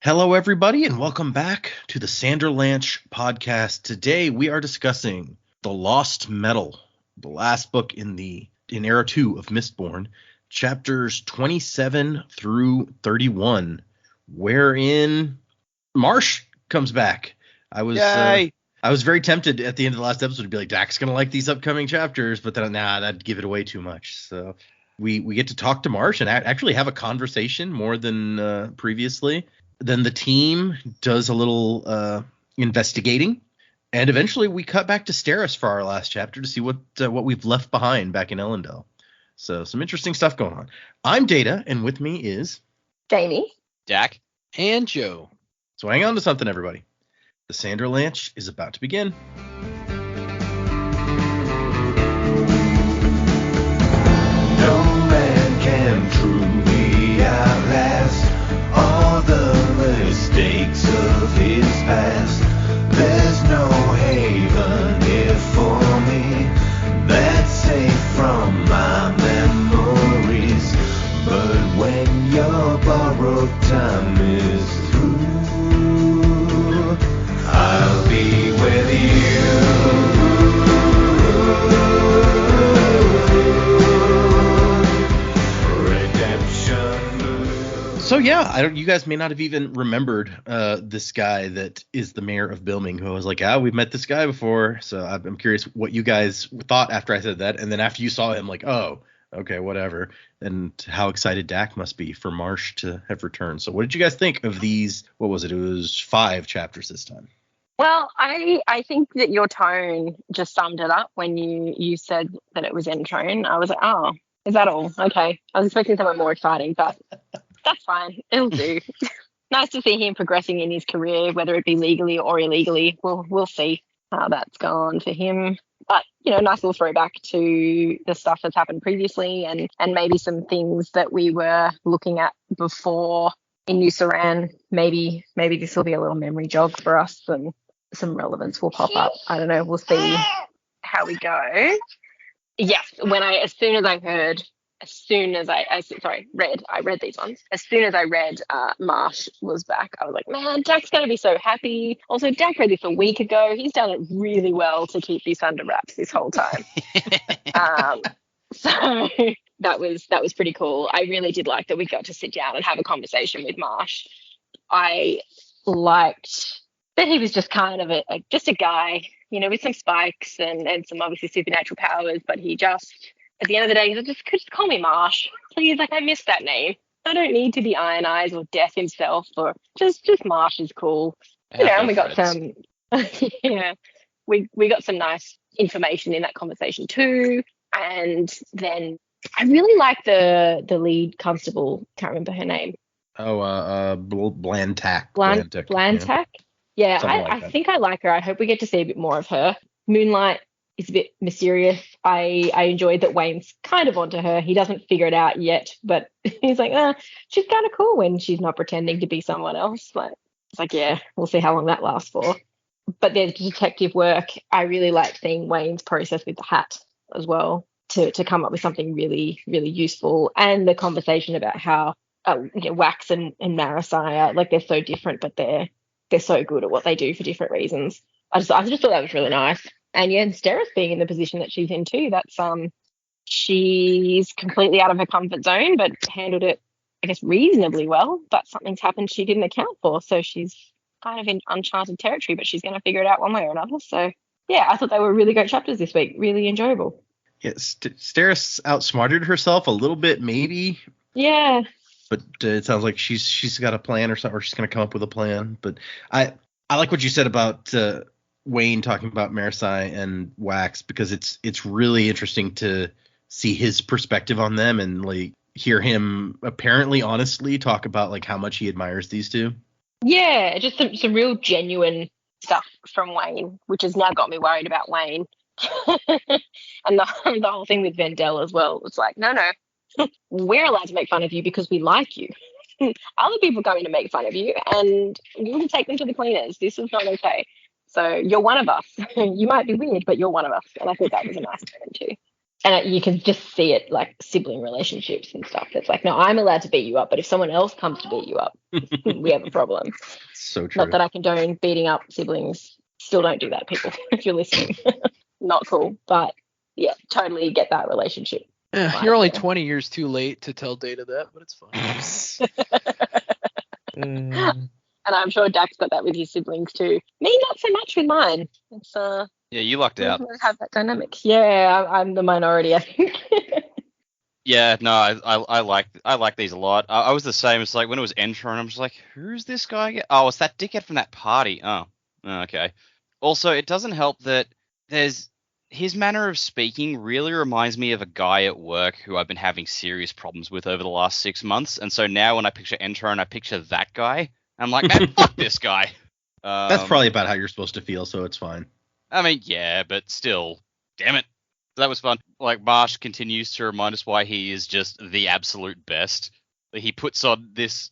Hello, everybody, and welcome back to the Sanderlanche podcast. Today, we are discussing The Lost Metal, the last book in Era 2 of Mistborn, chapters 27 through 31, wherein Marsh comes back. I was very tempted at the end of the last episode to be like, Dak's gonna like these upcoming chapters, but then that'd give it away too much. So we get to talk to Marsh and actually have a conversation more than previously. Then the team does a little investigating, and eventually we cut back to Steris for our last chapter to see what we've left behind back in Elendel. So some interesting stuff going on. I'm Data, and with me is Jamie, Dak, and Joe. So hang on to something, everybody. The Sanderlanche is about to begin. No man can truly outlast all the mistakes of his past. There's no haven here for me that's safe from my memories. But when your borrowed time is through, I'll be with you. So yeah, you guys may not have even remembered this guy that is the mayor of Bilming, who was like, we've met this guy before. So I'm curious what you guys thought after I said that, and then after you saw him, like, oh, okay, whatever, and how excited Dak must be for Marsh to have returned. So what did you guys think of these? What was it? It was 5 chapters this time. Well, I think that your tone just summed it up when you said that it was end tone. I was like, oh, is that all? Okay. I was expecting something more exciting, but that's fine. It'll do. Nice to see him progressing in his career, whether it be legally or illegally. We'll see how that's gone for him. But, nice little throwback to the stuff that's happened previously and maybe some things that we were looking at before in New Saran. Maybe this will be a little memory jog for us and some relevance will pop up. I don't know. We'll see how we go. Yes, I read these ones. As soon as I read Marsh was back, I was like, man, Dak's going to be so happy. Also, Dak read this a week ago. He's done it really well to keep this under wraps this whole time. So that was pretty cool. I really did like that we got to sit down and have a conversation with Marsh. I liked that he was just kind of just a guy, with some spikes and some obviously supernatural powers, but he just, at the end of the day, he's like, just call me Marsh, please. Like, I miss that name. I don't need to be Iron Eyes or Death himself, or just Marsh is cool. And we got some, we got some nice information in that conversation too. And then I really like the lead constable. Can't remember her name. Blantack. Blantack. Yeah, I think I like her. I hope we get to see a bit more of her. Moonlight is a bit mysterious. I enjoyed that Wayne's kind of onto her. He doesn't figure it out yet, but he's like, she's kind of cool when she's not pretending to be someone else. But it's like, yeah, we'll see how long that lasts for. But there's detective work. I really liked seeing Wayne's process with the hat as well to come up with something really, really useful. And the conversation about how Wax and Marasai, like, they're so different, but they're so good at what they do for different reasons. I just thought that was really nice. And yeah, Steris being in the position that she's in too, that's she's completely out of her comfort zone, but handled it, I guess, reasonably well. But something's happened she didn't account for, so she's kind of in uncharted territory, but she's going to figure it out one way or another. So yeah, I thought they were really great chapters this week, really enjoyable. Yeah, Steris outsmarted herself a little bit, maybe. Yeah. But it sounds like she's got a plan or something, or she's going to come up with a plan. But I like what you said about Wayne talking about Marasai and Wax, because it's really interesting to see his perspective on them and like hear him apparently honestly talk about like how much he admires these two. Yeah, just some real genuine stuff from Wayne, which has now got me worried about Wayne. And the whole thing with Vendel as well. It's like, no, we're allowed to make fun of you because we like you. Other people are going to make fun of you and you will take them to the cleaners. This is not okay. So you're one of us. You might be weird, but you're one of us. And I thought that was a nice turn too. And you can just see it like sibling relationships and stuff. It's like, no, I'm allowed to beat you up, but if someone else comes to beat you up, we have a problem. So true. Not that I condone beating up siblings. Still don't do that, people, if you're listening. Not cool. But yeah, totally get that relationship. Yeah, you're only 20 years too late to tell Data that, but it's fine. And I'm sure Dax got that with his siblings too. Me, not so much with mine. It's yeah, you lucked out. Have that dynamic. Yeah, I'm the minority, I think. Yeah, no, I like these a lot. I was the same. It's like when it was Entron, I'm just like, who's this guy again? Oh, it's that dickhead from that party. Oh, okay. Also, it doesn't help that his manner of speaking really reminds me of a guy at work who I've been having serious problems with over the last 6 months. And so now when I picture Entron, I picture that guy. I'm like, man, fuck this guy. That's probably about how you're supposed to feel, so it's fine. I mean, yeah, but still, damn it. That was fun. Like, Marsh continues to remind us why he is just the absolute best. He puts on this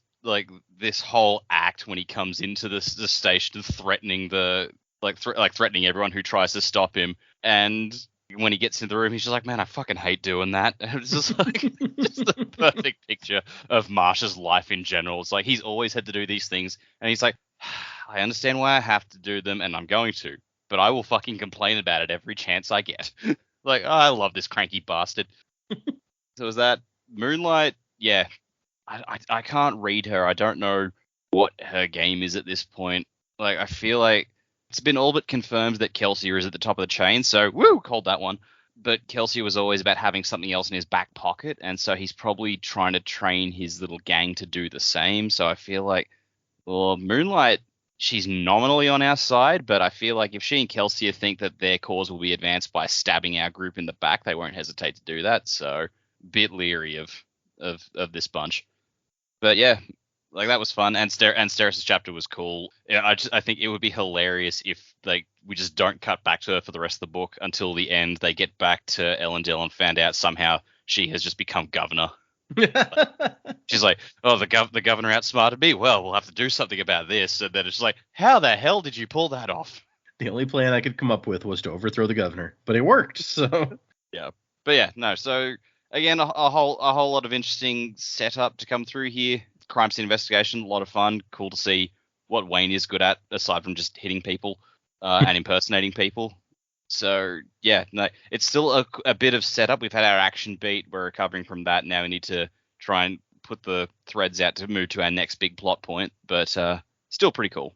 whole act when he comes into the station, threatening threatening everyone who tries to stop him. And when he gets in the room, he's just like, man, I fucking hate doing that. And it's just like just the perfect picture of Marsh's life in general. It's like he's always had to do these things, and he's like, I understand why I have to do them, and I'm going to, but I will fucking complain about it every chance I get. Like, oh, I love this cranky bastard. So is that Moonlight? Yeah, I can't read her. I don't know what her game is at this point. Like, I feel like it's been all but confirmed that Kelsier is at the top of the chain, so woo, called that one. But Kelsier was always about having something else in his back pocket, and so he's probably trying to train his little gang to do the same. So I feel like, well, Moonlight, she's nominally on our side, but I feel like if she and Kelsier think that their cause will be advanced by stabbing our group in the back, they won't hesitate to do that. So a bit leery of this bunch. But yeah, like that was fun, and Steris' chapter was cool. Yeah, I think it would be hilarious if we just don't cut back to her for the rest of the book until the end. They get back to Ellendale and found out somehow she has just become governor. She's like, oh, the governor outsmarted me. Well, we'll have to do something about this. And then it's like, how the hell did you pull that off? The only plan I could come up with was to overthrow the governor, but it worked. So yeah, but yeah, no. So again, a whole lot of interesting setup to come through here. Crime scene investigation, a lot of fun. Cool to see what Wayne is good at, aside from just hitting people and impersonating people. So yeah, no, it's still a bit of setup. We've had our action beat. We're recovering from that. Now we need to try and put the threads out to move to our next big plot point. But still pretty cool.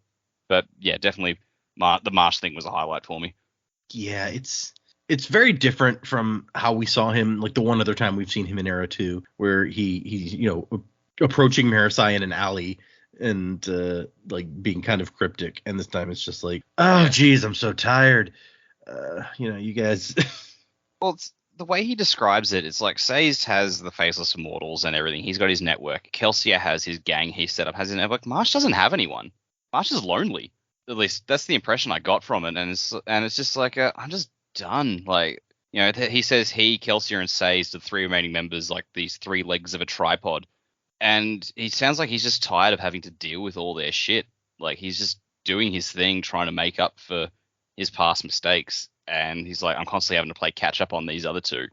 But yeah, definitely the Marsh thing was a highlight for me. Yeah, it's very different from how we saw him, like the one other time we've seen him in Arrow 2, where he's approaching Marasai in an alley and like being kind of cryptic. And this time it's just like, oh geez, I'm so tired. You guys. Well, it's the way he describes it. It's like Sazed has the Faceless Immortals and everything. He's got his network. Kelsier has his gang he set up, has his network. Marsh doesn't have anyone. Marsh is lonely. At least that's the impression I got from it. And it's just like, I'm just done. Like, he says Kelsier, and Sazed, the three remaining members, like these three legs of a tripod. And he sounds like he's just tired of having to deal with all their shit. Like, he's just doing his thing, trying to make up for his past mistakes. And he's like, I'm constantly having to play catch up on these other two.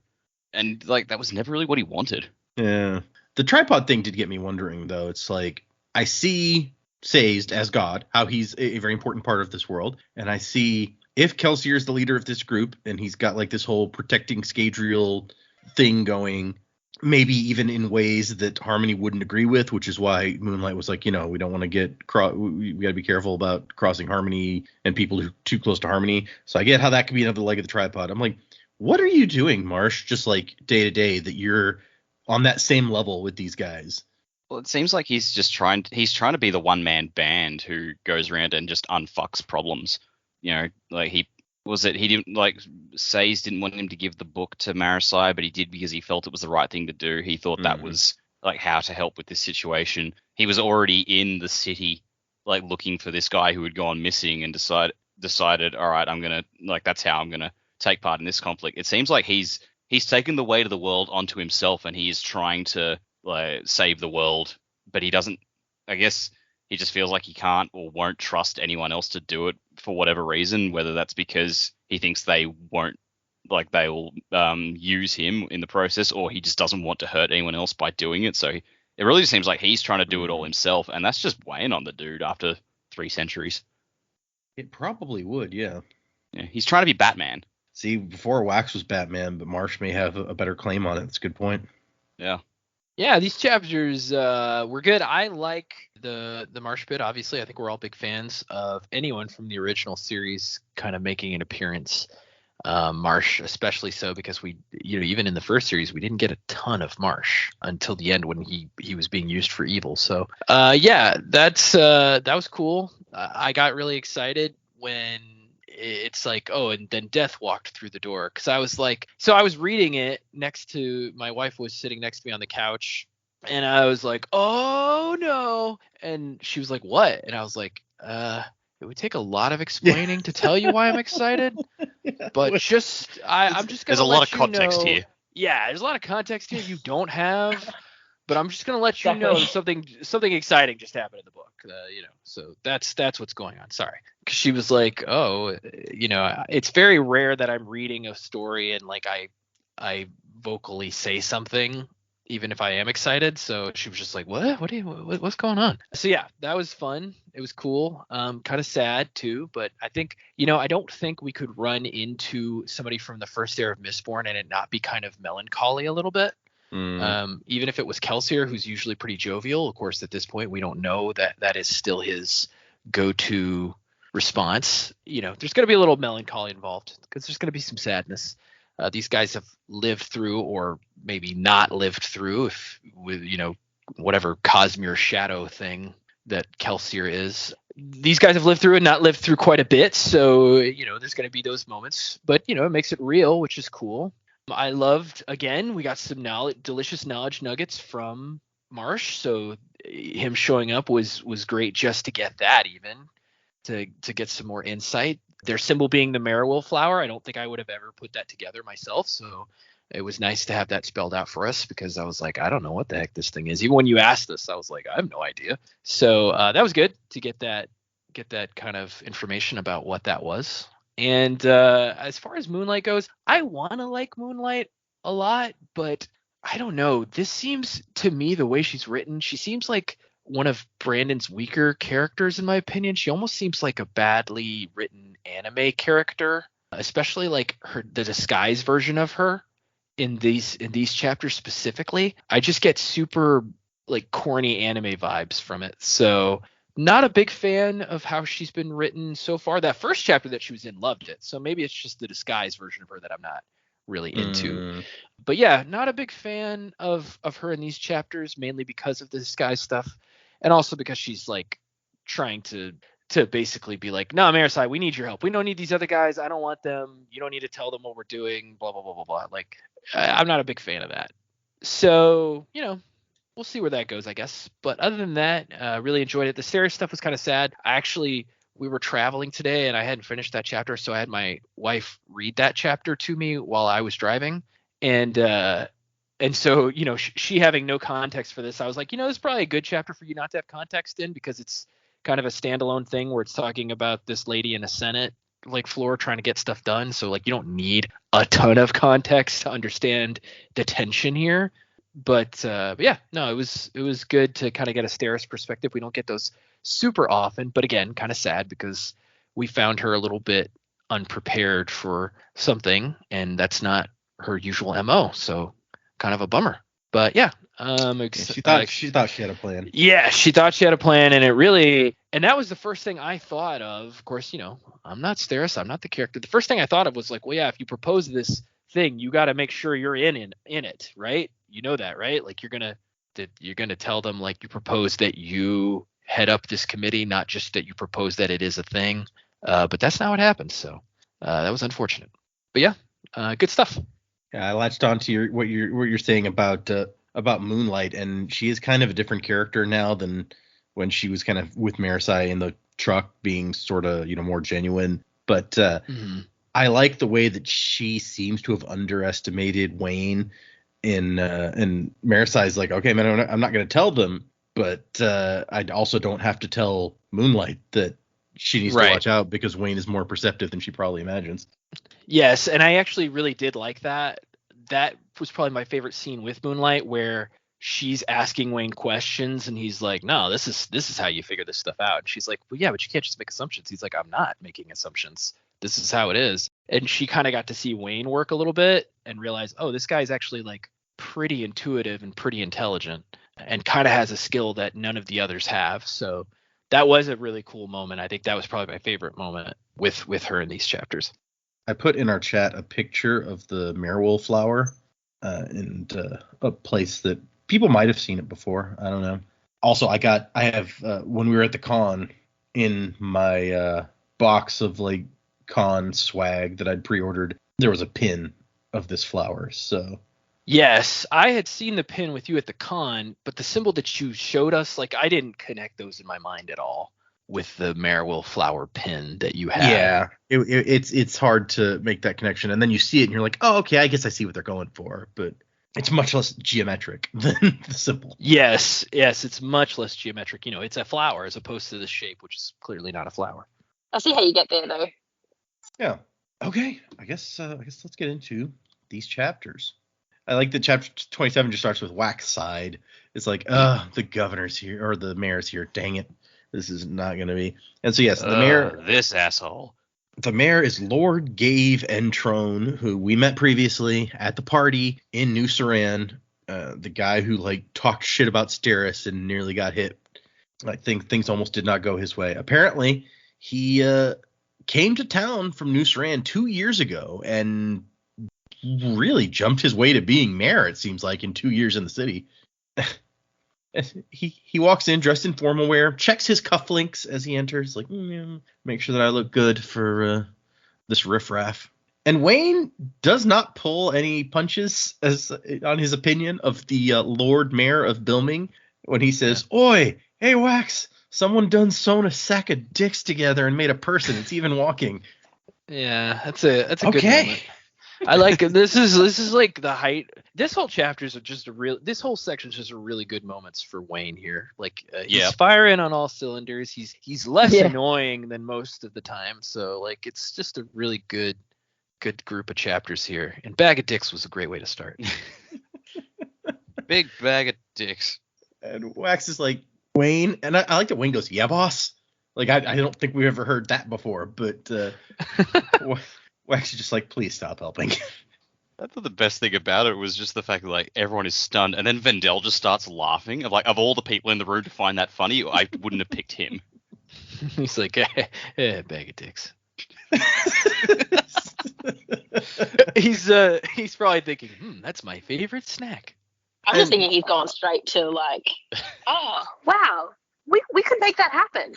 And like, that was never really what he wanted. Yeah. The tripod thing did get me wondering, though. It's like, I see Sazed as God, how he's a very important part of this world. And I see if Kelsier is the leader of this group and he's got like this whole protecting Scadrial thing going, maybe even in ways that Harmony wouldn't agree with, which is why Moonlight was like, we don't want to get we got to be careful about crossing Harmony and people who are too close to Harmony. So I get how that could be another leg of the tripod. I'm like, what are you doing, Marsh? Just like day to day that you're on that same level with these guys. Well, it seems like he's trying to be the one man band who goes around and just unfucks problems. Like he didn't like Sazed didn't want him to give the book to Marasai, but he did because he felt it was the right thing to do. He thought that was like how to help with this situation. He was already in the city, like looking for this guy who had gone missing, and decided, all right, I'm gonna that's how I'm gonna take part in this conflict. It seems like he's taken the weight of the world onto himself, and he is trying to like save the world, but he doesn't. I guess he just feels like he can't or won't trust anyone else to do it for whatever reason, whether that's because he thinks they won't like they will use him in the process, or he just doesn't want to hurt anyone else by doing it. So it really seems like he's trying to do it all himself, and that's just weighing on the dude after 3 centuries. It probably would, yeah. Yeah, he's trying to be Batman. See, before Wax was Batman, but Marsh may have a better claim on it. That's a good point. Yeah. Yeah, these chapters were good. I like the Marsh bit, obviously. I think we're all big fans of anyone from the original series kind of making an appearance. Marsh especially so, because we, even in the first series, we didn't get a ton of Marsh until the end when he was being used for evil. So yeah, that was cool. I got really excited when it's like, oh, and then Death walked through the door, because I was like, so I was reading it next to my wife, was sitting next to me on the couch, and I was like, oh no, and she was like, what? And I was like, it would take a lot of explaining to tell you why I'm excited, but I'm just gonna there's a lot of context here. Yeah, there's a lot of context here you don't have, but I'm just gonna let you know that something exciting just happened in the book. So that's what's going on. Sorry. 'Cause she was like, oh, it's very rare that I'm reading a story and like I vocally say something even if I am excited. So she was just like, what's going on? So yeah, that was fun. It was cool. Kind of sad too, but I think, I don't think we could run into somebody from the first era of Mistborn and it not be kind of melancholy a little bit. Even if it was Kelsier, who's usually pretty jovial. Of course, at this point, we don't know that is still his go-to response. There's going to be a little melancholy involved because there's going to be some sadness. These guys have lived through, or maybe not lived through, with whatever Cosmere shadow thing that Kelsier is. These guys have lived through and not lived through quite a bit, so there's going to be those moments. But it makes it real, which is cool. I loved, again, we got some delicious knowledge nuggets from Marsh, so him showing up was great just to get that, even to get some more insight. Their symbol being the Marigold flower, I don't think I would have ever put that together myself, so it was nice to have that spelled out for us, because I was like, I don't know what the heck this thing is. Even when you asked us, I was like, I have no idea. So that was good to get that kind of information about what that was. And as far as Moonlight goes, I want to like Moonlight a lot, but I don't know. This seems to me, the way she's written, she seems like one of Brandon's weaker characters, in my opinion. She almost seems like a badly written anime character, especially like the disguise version of her in these chapters specifically. I just get super like corny anime vibes from it. So not a big fan of how she's been written so far. That first chapter that she was in, loved it. So maybe it's just the disguise version of her that I'm not really into. But yeah, not a big fan of her in these chapters, mainly because of the disguise stuff, and also because she's like trying to basically be like, no, Marisai, we need your help. We don't need these other guys. I don't want them. You don't need to tell them what we're doing. Blah blah blah blah blah. Like, I'm not a big fan of that. So we'll see where that goes, I guess. But other than that, really enjoyed it. The Sarah stuff was kind of sad. We were traveling today and I hadn't finished that chapter, so I had my wife read that chapter to me while I was driving. And so, she having no context for this, I was like, this is probably a good chapter for you not to have context in, because it's kind of a standalone thing where it's talking about this lady in a Senate like floor trying to get stuff done. So like, you don't need a ton of context to understand the tension here. But yeah, no, it was good to kind of get a Steris perspective. We don't get those super often, but again, kind of sad because we found her a little bit unprepared for something, and that's not her usual MO. So kind of a bummer. But yeah, she thought she had a plan. Yeah, she thought she had a plan, and that was the first thing I thought of. Of course, I'm not Steris, I'm not the character. The first thing I thought of was like, well, yeah, if you propose this thing, you got to make sure you're in it, right? You know that, right? Like you're gonna tell them like you propose that you head up this committee, not just that you propose that it is a thing. But that's not what happened. So that was unfortunate. But yeah, good stuff. Yeah, I latched on to what you're saying about Moonlight, and she is kind of a different character now than when she was kind of with Marisai in the truck, being sort of more genuine. But I like the way that she seems to have underestimated Wayne. And Marisai's like, okay, man, I'm not going to tell them, but I also don't have to tell Moonlight that she needs to watch out because Wayne is more perceptive than she probably imagines. Yes, and I actually really did like that. That was probably my favorite scene with Moonlight, where she's asking Wayne questions and he's like, no, this is how you figure this stuff out. And she's like, well, yeah, but you can't just make assumptions. He's like, I'm not making assumptions. This is how it is. And she kind of got to see Wayne work a little bit and realize, oh, this guy's actually like pretty intuitive and pretty intelligent and kind of has a skill that none of the others have. So that was a really cool moment. I think that was probably my favorite moment with her in these chapters. I put in our chat a picture of the marewolf flower and a place that people might have seen it before. I don't know. Also, I have when we were at the con, in my box of like con swag that I'd pre-ordered, there was a pin of this flower. So yes, I had seen the pin with you at the con, but the symbol that you showed us, like, I didn't connect those in my mind at all with the marewolf flower pin that you had. Yeah, it's hard to make that connection, and then you see it and you're like, oh, okay, I guess I see what they're going for, but it's much less geometric than the symbol. Yes, it's much less geometric. It's a flower as opposed to the shape, which is clearly not a flower. I see how you get there, though. Yeah. Okay. I guess let's get into these chapters. I like that chapter 27 just starts with Wax side. It's like, the governor's here, or the mayor's here. Dang it. This is not going to be. And so, yes, the mayor. This asshole. The mayor is Lord Gave Entrone, who we met previously at the party in New Saran. The guy who like talked shit about Steris and nearly got hit. I think things almost did not go his way. Apparently, he came to town from New Saran 2 years ago and really jumped his way to being mayor, it seems like, in 2 years in the city. He walks in dressed in formal wear, checks his cufflinks as he enters, like, make sure that I look good for this riffraff. And Wayne does not pull any punches on his opinion of the Lord Mayor of Bilming when he says, "Oi, hey Wax, someone done sewn a sack of dicks together and made a person. It's even walking." Yeah, that's a good moment. I like it. This is like the height. This whole chapter is just this whole section is just a really good moments for Wayne here. Like he's firing on all cylinders. He's less annoying than most of the time. So like it's just a really good group of chapters here. And Bag of Dicks was a great way to start. Big bag of dicks. And Wax is like, Wayne, and I like that Wayne goes, "Yeah, boss." Like I don't think we've ever heard that before, but Wax is just like, "Please stop helping." I thought the best thing about it was just the fact that like everyone is stunned, and then Vendel just starts laughing. Of all the people in the room to find that funny, I wouldn't have picked him. He's like, bag of dicks. He's probably thinking, that's my favorite snack. I'm just thinking he's gone straight to like, oh wow, we could make that happen.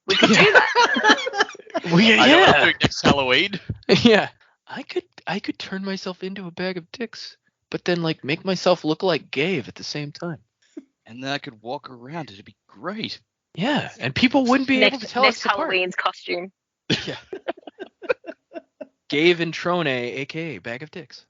We could do that. I know what I'm doing next Halloween. Yeah, I could turn myself into a bag of dicks, but then like make myself look like Gave at the same time, and then I could walk around. It'd be great. Yeah, and people wouldn't be able to tell us apart. Halloween's costume. Yeah. Gave and Trone, aka Bag of Dicks.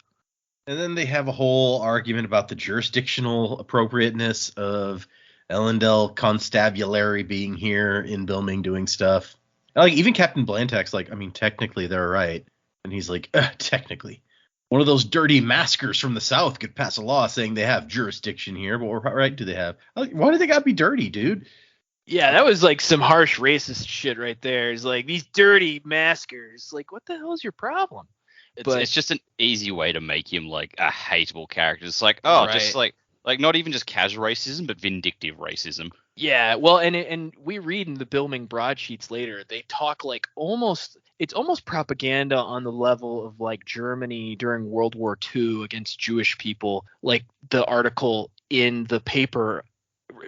And then they have a whole argument about the jurisdictional appropriateness of Elendel Constabulary being here in Bilming doing stuff. Like even Captain Blantack's like, I mean, technically they're right. And he's like, technically. One of those dirty maskers from the south could pass a law saying they have jurisdiction here, but what right do they have? Like, why do they gotta be dirty, dude? Yeah, that was like some harsh racist shit right there. It's like, these dirty maskers. Like, what the hell is your problem? It's just an easy way to make him like a hateable character. It's like, just like not even just casual racism, but vindictive racism. Yeah, well, and we read in the Bilming broadsheets later, they talk like it's almost propaganda on the level of like Germany during World War II against Jewish people. Like the article in the paper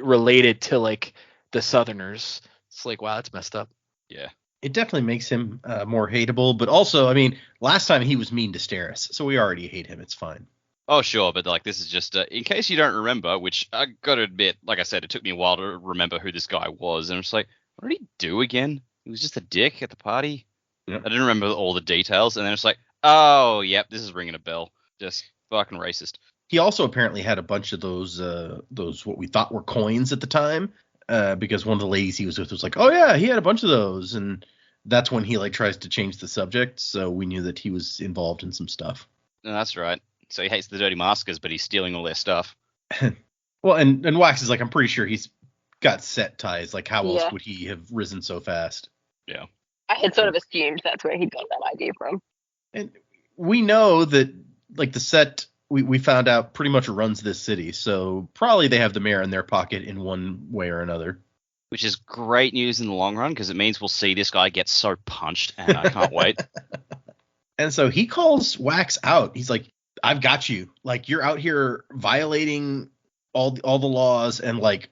related to like the Southerners. It's like, wow, that's messed up. Yeah. It definitely makes him more hateable, but also, I mean, last time he was mean to Steris, so we already hate him. It's fine. Oh, sure, but like this is just in case you don't remember, which I got to admit, like I said, it took me a while to remember who this guy was, and I'm just like, what did he do again? He was just a dick at the party. Yep. I didn't remember all the details, and then it's like, oh, yep, this is ringing a bell. Just fucking racist. He also apparently had a bunch of those what we thought were coins at the time. because one of the ladies he was with was like, oh yeah, he had a bunch of those, and that's when he like tries to change the subject. So we knew that he was involved in some stuff. No, that's right. So he hates the dirty maskers, but he's stealing all their stuff. Well, and Wax is like, I'm pretty sure he's got set ties. Like, how else would he have risen so fast? Yeah. I had sort of assumed that's where he got that idea from. And we know that, like, the set we found out pretty much runs this city. So probably they have the mayor in their pocket in one way or another. Which is great news in the long run, because it means we'll see this guy get so punched, and I can't wait. And so he calls Wax out. He's like, I've got you. Like, you're out here violating all the laws and, like,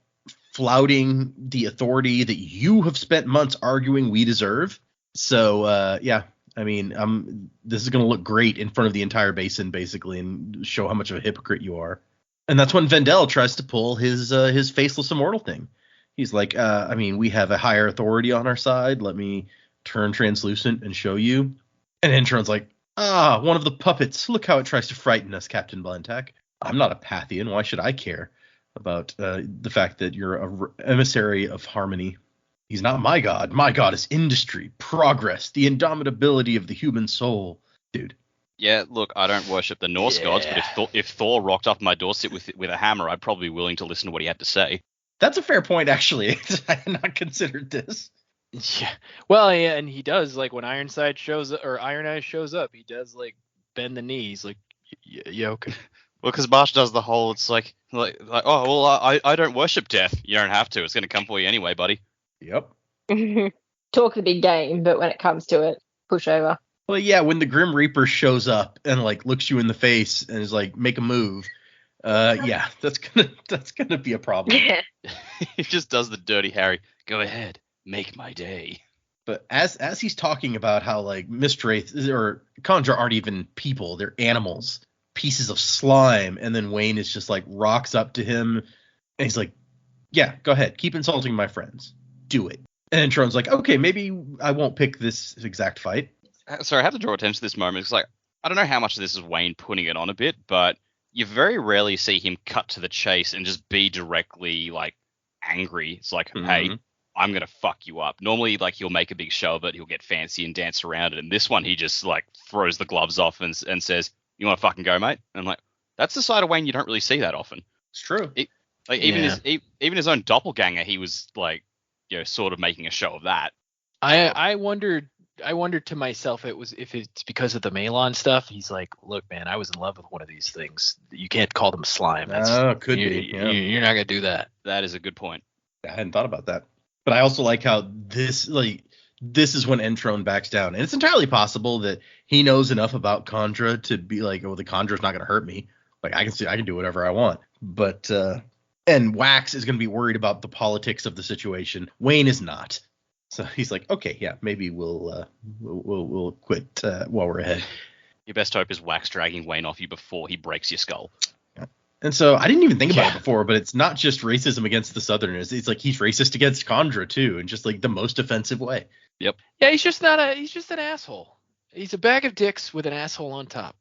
flouting the authority that you have spent months arguing we deserve. So, yeah, I mean, this is going to look great in front of the entire basin, basically, and show how much of a hypocrite you are. And that's when Vendel tries to pull his faceless immortal thing. He's like, I mean, we have a higher authority on our side. Let me turn translucent and show you. And Intron's like, one of the puppets. Look how it tries to frighten us, Captain Blantak. I'm not a Pathian. Why should I care about the fact that you're a emissary of harmony? He's not my god. My god is industry, progress, the indomitability of the human soul. Dude. Yeah, look, I don't worship the Norse gods, but if Thor rocked up my doorstep with a hammer, I'd probably be willing to listen to what he had to say. That's a fair point, actually. I had not considered this. Yeah. Well, yeah, and he does, like, when Iron Eyes shows up, he does, like, bend the knees, like, yeah, okay. Well, because Marsh does the whole, it's like, oh, well, I don't worship death. You don't have to. It's going to come for you anyway, buddy. Yep. Talk the big game, but when it comes to it, push over. Well, yeah, when the Grim Reaper shows up and, like, looks you in the face and is like, make a move, yeah, that's gonna be a problem. Yeah. He just does the dirty Harry. Go ahead, make my day. But as he's talking about how, like, Mistwraith or Kandra aren't even people, they're animals, pieces of slime, and then Wayne is just like rocks up to him and he's like, yeah, go ahead, keep insulting my friends, do it. And Tron's like, okay, maybe I won't pick this exact fight. Sorry, I have to draw attention to this moment. It's like, I don't know how much of this is Wayne putting it on a bit, but you very rarely see him cut to the chase and just be directly, like, angry. It's like, hey, I'm going to fuck you up. Normally, like, he'll make a big show of it, he'll get fancy and dance around it. And this one, he just, like, throws the gloves off and says, you want to fucking go, mate? And I'm like, that's the side of Wayne you don't really see that often. It's true. Even his own doppelganger, he was, like, you know, sort of making a show of that. I wondered to myself if it's because of the Malon stuff. He's like, look, man, I was in love with one of these things. You can't call them slime. Could be. Yeah. You're not gonna do that. That is a good point. I hadn't thought about that. But I also like how this is when Entron backs down. And it's entirely possible that he knows enough about Kandra to be like, oh, the Kondra's not going to hurt me. Like, I can do whatever I want. But, and Wax is going to be worried about the politics of the situation. Wayne is not. So he's like, okay, yeah, maybe we'll quit while we're ahead. Your best hope is Wax dragging Wayne off you before he breaks your skull. And so I didn't even think about it before, but it's not just racism against the Southerners. It's like he's racist against Kandra too, in just like the most offensive way. Yep. Yeah, he's just an asshole. He's a bag of dicks with an asshole on top.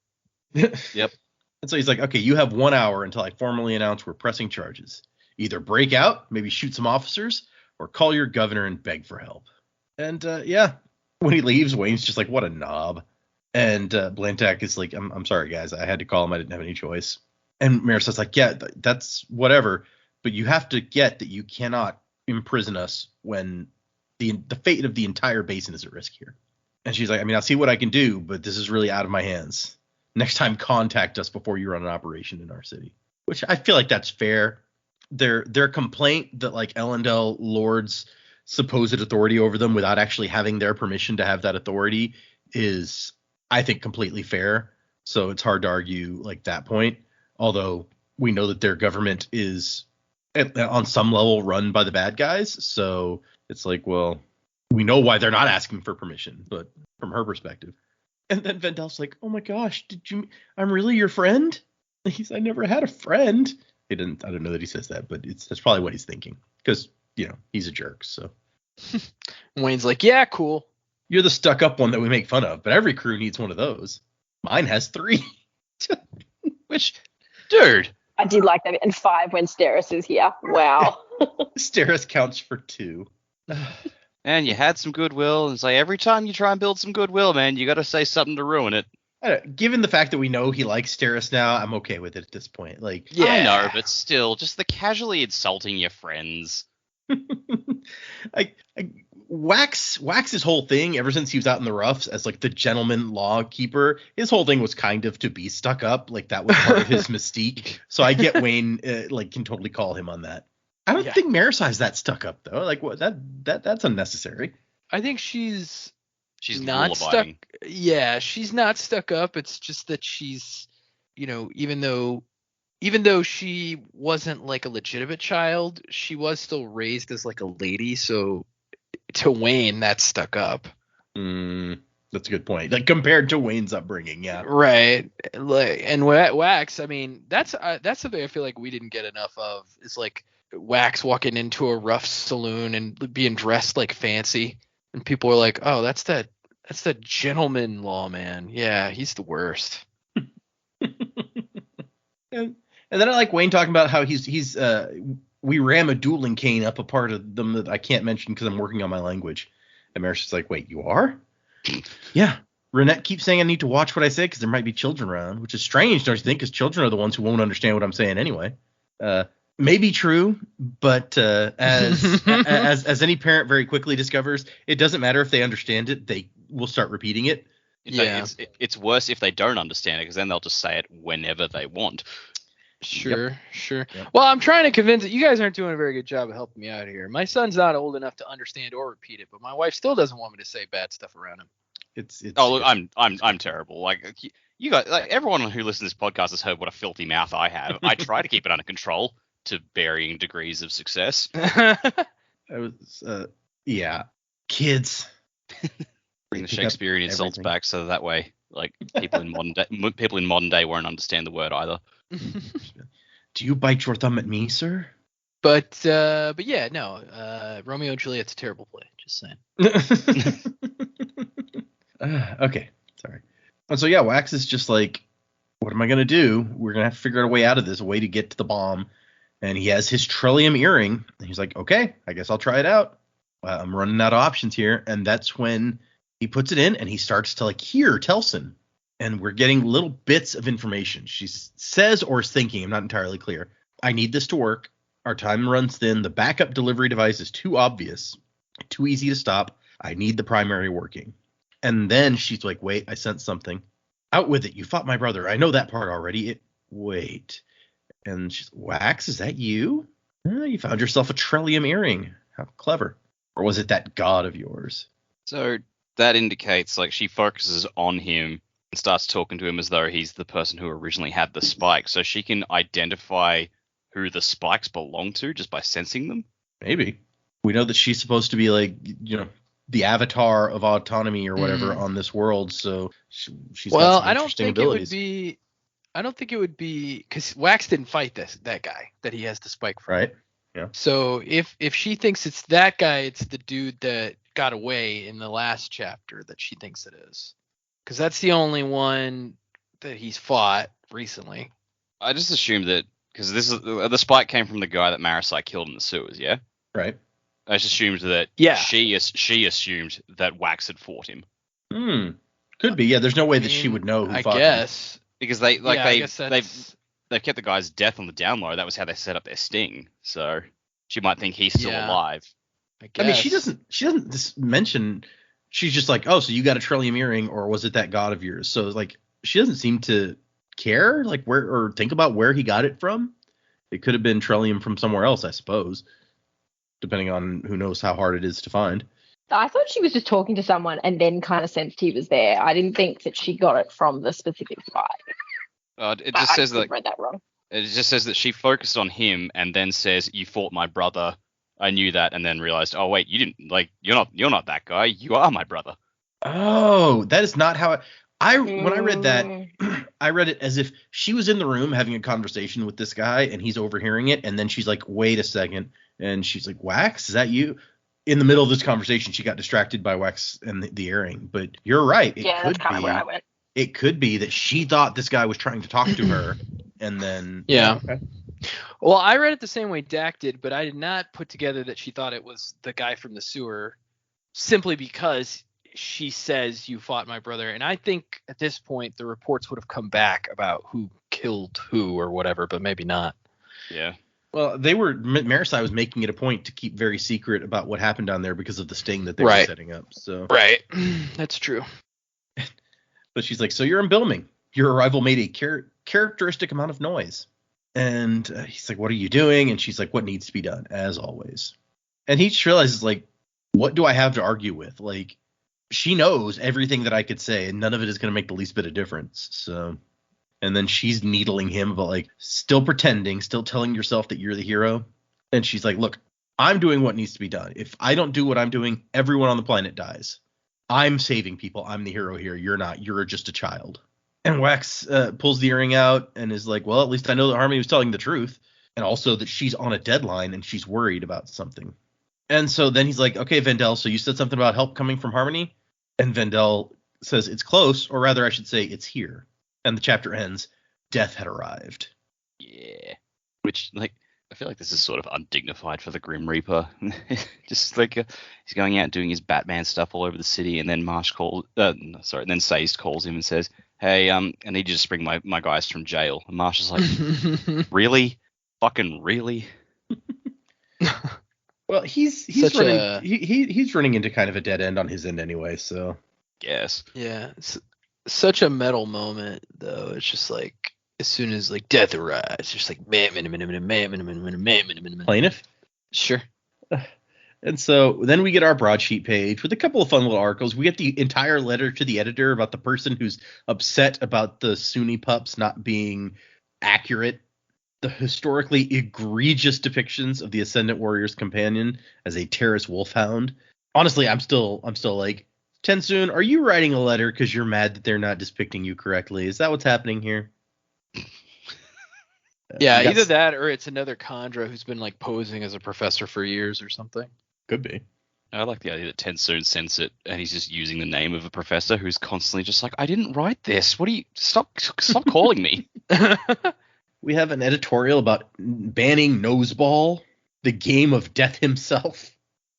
Yep. And so he's like, okay, you have 1 hour until I formally announce we're pressing charges. Either break out, maybe shoot some officers, or call your governor and beg for help. And yeah, when he leaves, Wayne's just like, what a knob. And Blantak is like, I'm sorry, guys. I had to call him. I didn't have any choice. And Marissa's like, yeah, that's whatever. But you have to get that you cannot imprison us when the fate of the entire basin is at risk here. And she's like, I mean, I'll see what I can do, but this is really out of my hands. Next time, contact us before you run an operation in our city. Which I feel like that's fair. Their complaint that, like, Elendel lords supposed authority over them without actually having their permission to have that authority is, I think, completely fair. So it's hard to argue, like, that point. Although we know that their government is on some level run by the bad guys. So it's like, well, we know why they're not asking for permission, but from her perspective. And then Vendel's like, oh my gosh, I'm really your friend? I never had a friend. I don't know that he says that, but that's probably what he's thinking. Because, you know, he's a jerk. So Wayne's like, yeah, cool. You're the stuck up one that we make fun of, but every crew needs one of those. Mine has 3. Which, dude, I did like that. And 5 when Steris is here. Wow. Steris counts for 2. And you had some goodwill, and it's like every time you try and build some goodwill, man, you got to say something to ruin it. Given the fact that we know he likes Steris now, I'm okay with it at this point. Like, yeah, I know, but still, just the casually insulting your friends. Wax's whole thing, ever since he was out in the roughs as like the gentleman law keeper, his whole thing was kind of to be stuck up. Like that was part of his mystique. So I get Wayne can totally call him on that. I don't think Marisai's that stuck up though. Like what that's unnecessary. I think she's not stuck. Yeah, she's not stuck up. It's just that she's, even though she wasn't like a legitimate child, she was still raised as like a lady. So to Wayne, that's stuck up. That's a good point. Like compared to Wayne's upbringing, yeah. Right. Like, and Wax, I mean, that's something I feel like we didn't get enough of. Is like Wax walking into a rough saloon and being dressed like fancy, and people are like, "Oh, that's that gentleman law man. Yeah, he's the worst." And then I like Wayne talking about how he's we ram a dueling cane up a part of them that I can't mention because I'm working on my language. And Marsh is like, "Wait, you are?" Yeah. Renette keeps saying I need to watch what I say because there might be children around, which is strange, don't you think? Because children are the ones who won't understand what I'm saying anyway. Maybe true, but as any parent very quickly discovers, it doesn't matter if they understand it; they will start repeating it. It's worse if they don't understand it, because then they'll just say it whenever they want. Sure. Yep. Well, I'm trying to convince it. You guys aren't doing a very good job of helping me out here. My son's not old enough to understand or repeat it, but my wife still doesn't want me to say bad stuff around him. Look, I'm terrible. Like you guys, like everyone who listens to this podcast has heard what a filthy mouth I have. I try to keep it under control to varying degrees of success. Kids. Bring the Shakespearean insults back, so that way, like people in modern day won't understand the word either. Do you bite your thumb at me, sir? But yeah, no. Romeo and Juliet's a terrible play. Just saying. Okay, sorry. And so yeah, Wax is just like, what am I gonna do? We're gonna have to figure out a way out of this, a way to get to the bomb. And he has his Trillium earring. And he's like, okay, I guess I'll try it out. I'm running out of options here. And that's when he puts it in and he starts to like hear Telson. And we're getting little bits of information. She says or is thinking, I'm not entirely clear, I need this to work. Our time runs thin. The backup delivery device is too obvious, too easy to stop. I need the primary working. And then she's like, wait, I sense something. Out with it. You fought my brother. I know that part already. Wait. And she's, Wax, is that you? You found yourself a Trillium earring. How clever. Or was it that god of yours? So that indicates like she focuses on him and starts talking to him as though he's the person who originally had the spike. So she can identify who the spikes belong to just by sensing them. Maybe. We know that she's supposed to be like, the avatar of autonomy or whatever on this world. So she's got some interesting abilities. I don't think it would be because Wax didn't fight that guy that he has the spike from. Right. Yeah. So if she thinks it's that guy, it's the dude that got away in the last chapter that she thinks it is. Because that's the only one that he's fought recently. I just assumed that because the spike came from the guy that Marisai killed in the sewers. Yeah. Right. I just assumed that she assumed that Wax had fought him. Could be. Yeah. There's no way that she would know who fought him. I guess. Because they've kept the guy's death on the down low. That was how they set up their sting. So she might think he's still alive. I guess. I mean, she doesn't just mention. She's just like, oh, so you got a Trillium earring, or was it that god of yours? So like, she doesn't seem to care, like where or think about where he got it from. It could have been Trillium from somewhere else, I suppose, depending on who knows how hard it is to find. I thought she was just talking to someone and then kind of sensed he was there. I didn't think that she got it from the specific spike. It just says that read that wrong. It just says that she focused on him and then says, "You fought my brother." I knew that, and then realized, oh wait, you didn't. Like, you're not that guy. You are my brother. Oh, that is not how when I read that, I read it as if she was in the room having a conversation with this guy and he's overhearing it, and then she's like, wait a second, and she's like, Wax, is that you? In the middle of this conversation, she got distracted by Wax and the earring. But you're right. That's kind of where I went. It could be that she thought this guy was trying to talk to her, And then Yeah. okay. Well, I read it the same way Dak did, but I did not put together that she thought it was the guy from the sewer, simply because she says you fought my brother. And I think at this point the reports would have come back about who killed who or whatever, but maybe not. Yeah. Well, Marisai was making it a point to keep very secret about what happened down there because of the sting that they were setting up. So right, that's true. But she's like, so you're in Bilming. Your arrival made a characteristic amount of noise. And he's like, what are you doing? And she's like, what needs to be done, as always. And he just realizes, like, what do I have to argue with? Like, she knows everything that I could say, and none of it is going to make the least bit of difference. So, and then she's needling him about, like, still pretending, still telling yourself that you're the hero. And she's like, look, I'm doing what needs to be done. If I don't do what I'm doing, everyone on the planet dies. I'm saving people. I'm the hero here. You're not. You're just a child. And Wax pulls the earring out and is like, well, at least I know that Harmony was telling the truth. And also that she's on a deadline and she's worried about something. And so then he's like, okay, Vendel, so you said something about help coming from Harmony? And Vendel says it's close, or rather I should say it's here. And the chapter ends, death had arrived. Yeah. Which, like, I feel like this is sort of undignified for the Grim Reaper. Just like he's going out doing his Batman stuff all over the city, and then then Sazed calls him and says, hey, I need you to spring my guys from jail. And Marsh is like, really? Fucking really? Well, he's running into kind of a dead end on his end anyway, so. Yes. Yeah. It's such a metal moment, though. It's just like, as soon as like death arrives, it's just like Plaintiff? Sure. And so then we get our broadsheet page with a couple of fun little articles. We get the entire letter to the editor about the person who's upset about the Sunni pups not being accurate. The historically egregious depictions of the Ascendant Warrior's companion as a terrorist wolfhound. Honestly, I'm still like, Tensoon, are you writing a letter because you're mad that they're not depicting you correctly? Is that what's happening here? Yeah, either that or it's another Khandra who's been like posing as a professor for years or something. Could be. I like the idea that Tensoon sends it and he's just using the name of a professor who's constantly just like, I didn't write this. What do you stop calling me? We have an editorial about banning Noseball, the game of death himself.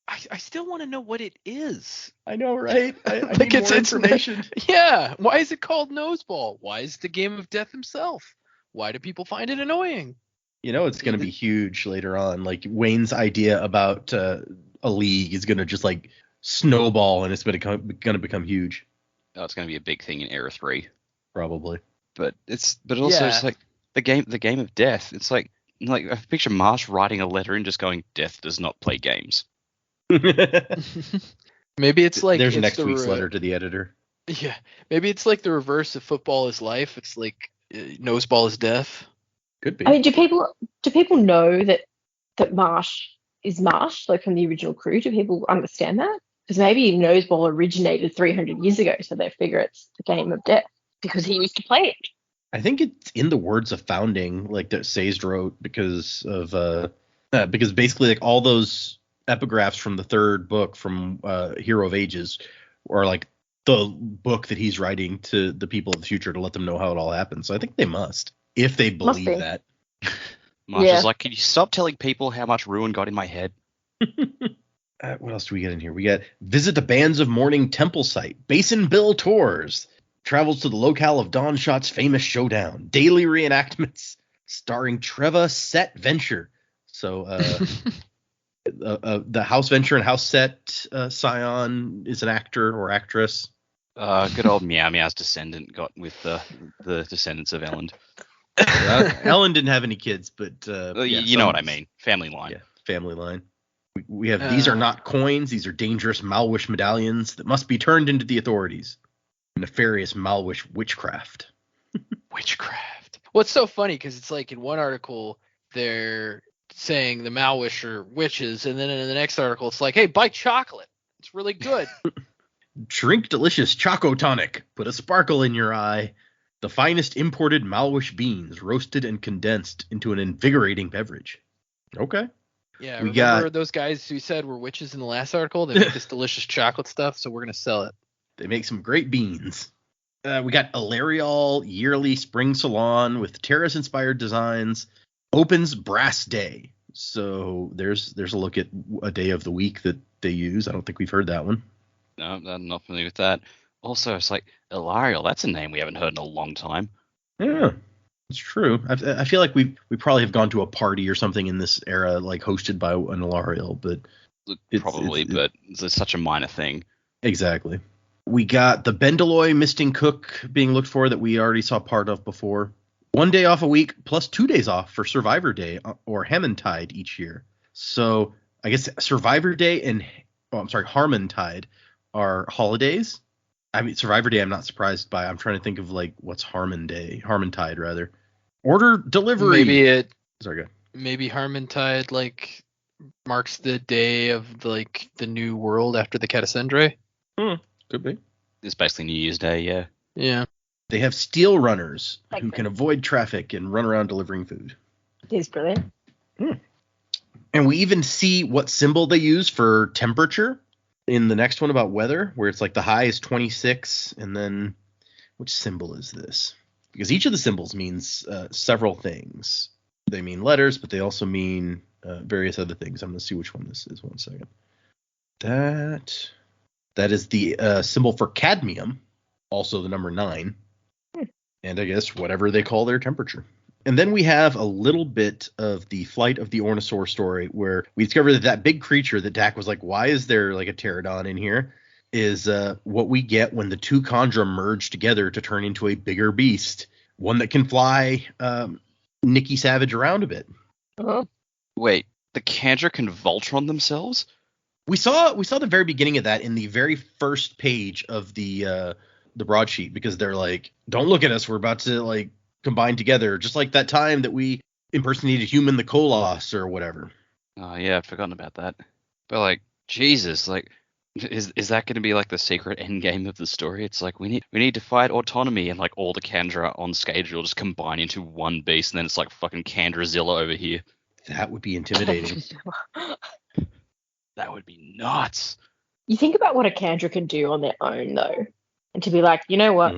I still want to know what it is. I know, right? I like need more information. Yeah. Why is it called Noseball? Why is it the game of death himself? Why do people find it annoying? You know, it's going to be huge later on. Like Wayne's idea about a league is going to just like snowball, and it's going to become huge. Oh, it's going to be a big thing in Era 3, probably. But also it's like the game of death. It's like I picture Marsh writing a letter and just going, "Death does not play games." Maybe it's like there's next week's letter to the editor. Yeah, maybe it's like the reverse of football is life. It's like Noseball is death. Could be. I mean, do people know that Marsh is Marsh, like from the original crew? Do people understand that? Because maybe Noseball originated 300 years ago, so they figure it's the game of death because he used to play it. I think it's in the words of founding, like that Sazed wrote, because basically like all those epigraphs from the third book from Hero of Ages are like the book that he's writing to the people of the future to let them know how it all happened. So I think they must, if they believe that. Marsh is like, can you stop telling people how much ruin got in my head? What else do we get in here? We got visit the Bands of Mourning temple site. Basin Bill tours. Travels to the locale of Don Shot's famous showdown. Daily reenactments starring Treva Set Venture. So the House Venture and House Set Scion is an actor or actress. Good old Meow Meow's descendant got with the descendants of Elend. Ellen didn't have any kids, but you know what I mean. Family line. Yeah, family line. We have these are not coins. These are dangerous Malwish medallions that must be turned into the authorities. Nefarious Malwish witchcraft. Witchcraft. Well, it's so funny because it's like in one article they're saying the Malwish are witches, and then in the next article it's like, hey, buy chocolate. It's really good. Drink delicious Choco Tonic. Put a sparkle in your eye. The finest imported Malwish beans roasted and condensed into an invigorating beverage. Okay. Yeah, remember those guys who said were witches in the last article? They make this delicious chocolate stuff, so we're going to sell it. They make some great beans. We got Ilarial yearly spring salon with Terrace-inspired designs. Opens Brass Day. So there's a look at a day of the week that they use. I don't think we've heard that one. No, I'm not familiar with that. Also, it's like Ilarial. That's a name we haven't heard in a long time. Yeah, it's true. I feel like we probably have gone to a party or something in this era, like hosted by an Ilarial, but but it's such a minor thing. Exactly. We got the Bendeloy Misting Cook being looked for that we already saw part of before. 1 day off a week plus 2 days off for Survivor Day or Hammondtide each year. So I guess Survivor Day and Harmontide are holidays. I mean, Survivor Day I'm not surprised by. I'm trying to think of like what's Harmontide rather. Order delivery. Maybe Harmontide like marks the day of the new world after the Catacendre. Could be. It's basically New Year's Day, yeah. Yeah. They have steel runners who can avoid traffic and run around delivering food. It's brilliant. And we even see what symbol they use for temperature in the next one about weather, where it's like the high is 26. And then which symbol is this? Because each of the symbols means several things. They mean letters, but they also mean various other things. I'm going to see which one this is. 1 second. That is the symbol for cadmium, also the number 9. And I guess whatever they call their temperature. And then we have a little bit of the Flight of the Ornosaur story where we discover that big creature that Dak was like, why is there like a pterodon in here? Is what we get when the two Kandra merge together to turn into a bigger beast. One that can fly Nikki Savage around a bit. Uh-huh. Wait, the Kandra can Voltron themselves? We saw the very beginning of that in the very first page of the broadsheet, because they're like, don't look at us, we're about to like combine together, just like that time that we impersonated Human the Colossus or whatever. Oh yeah, I've forgotten about that. But like, Jesus, like, is that going to be like the secret end game of the story? It's like we need to fight autonomy, and like all the Kandra on stage will just combine into one beast, and then it's like fucking Kandrazilla over here. That would be intimidating. That would be nuts. You think about what a Kandra can do on their own, though, and to be like, you know what,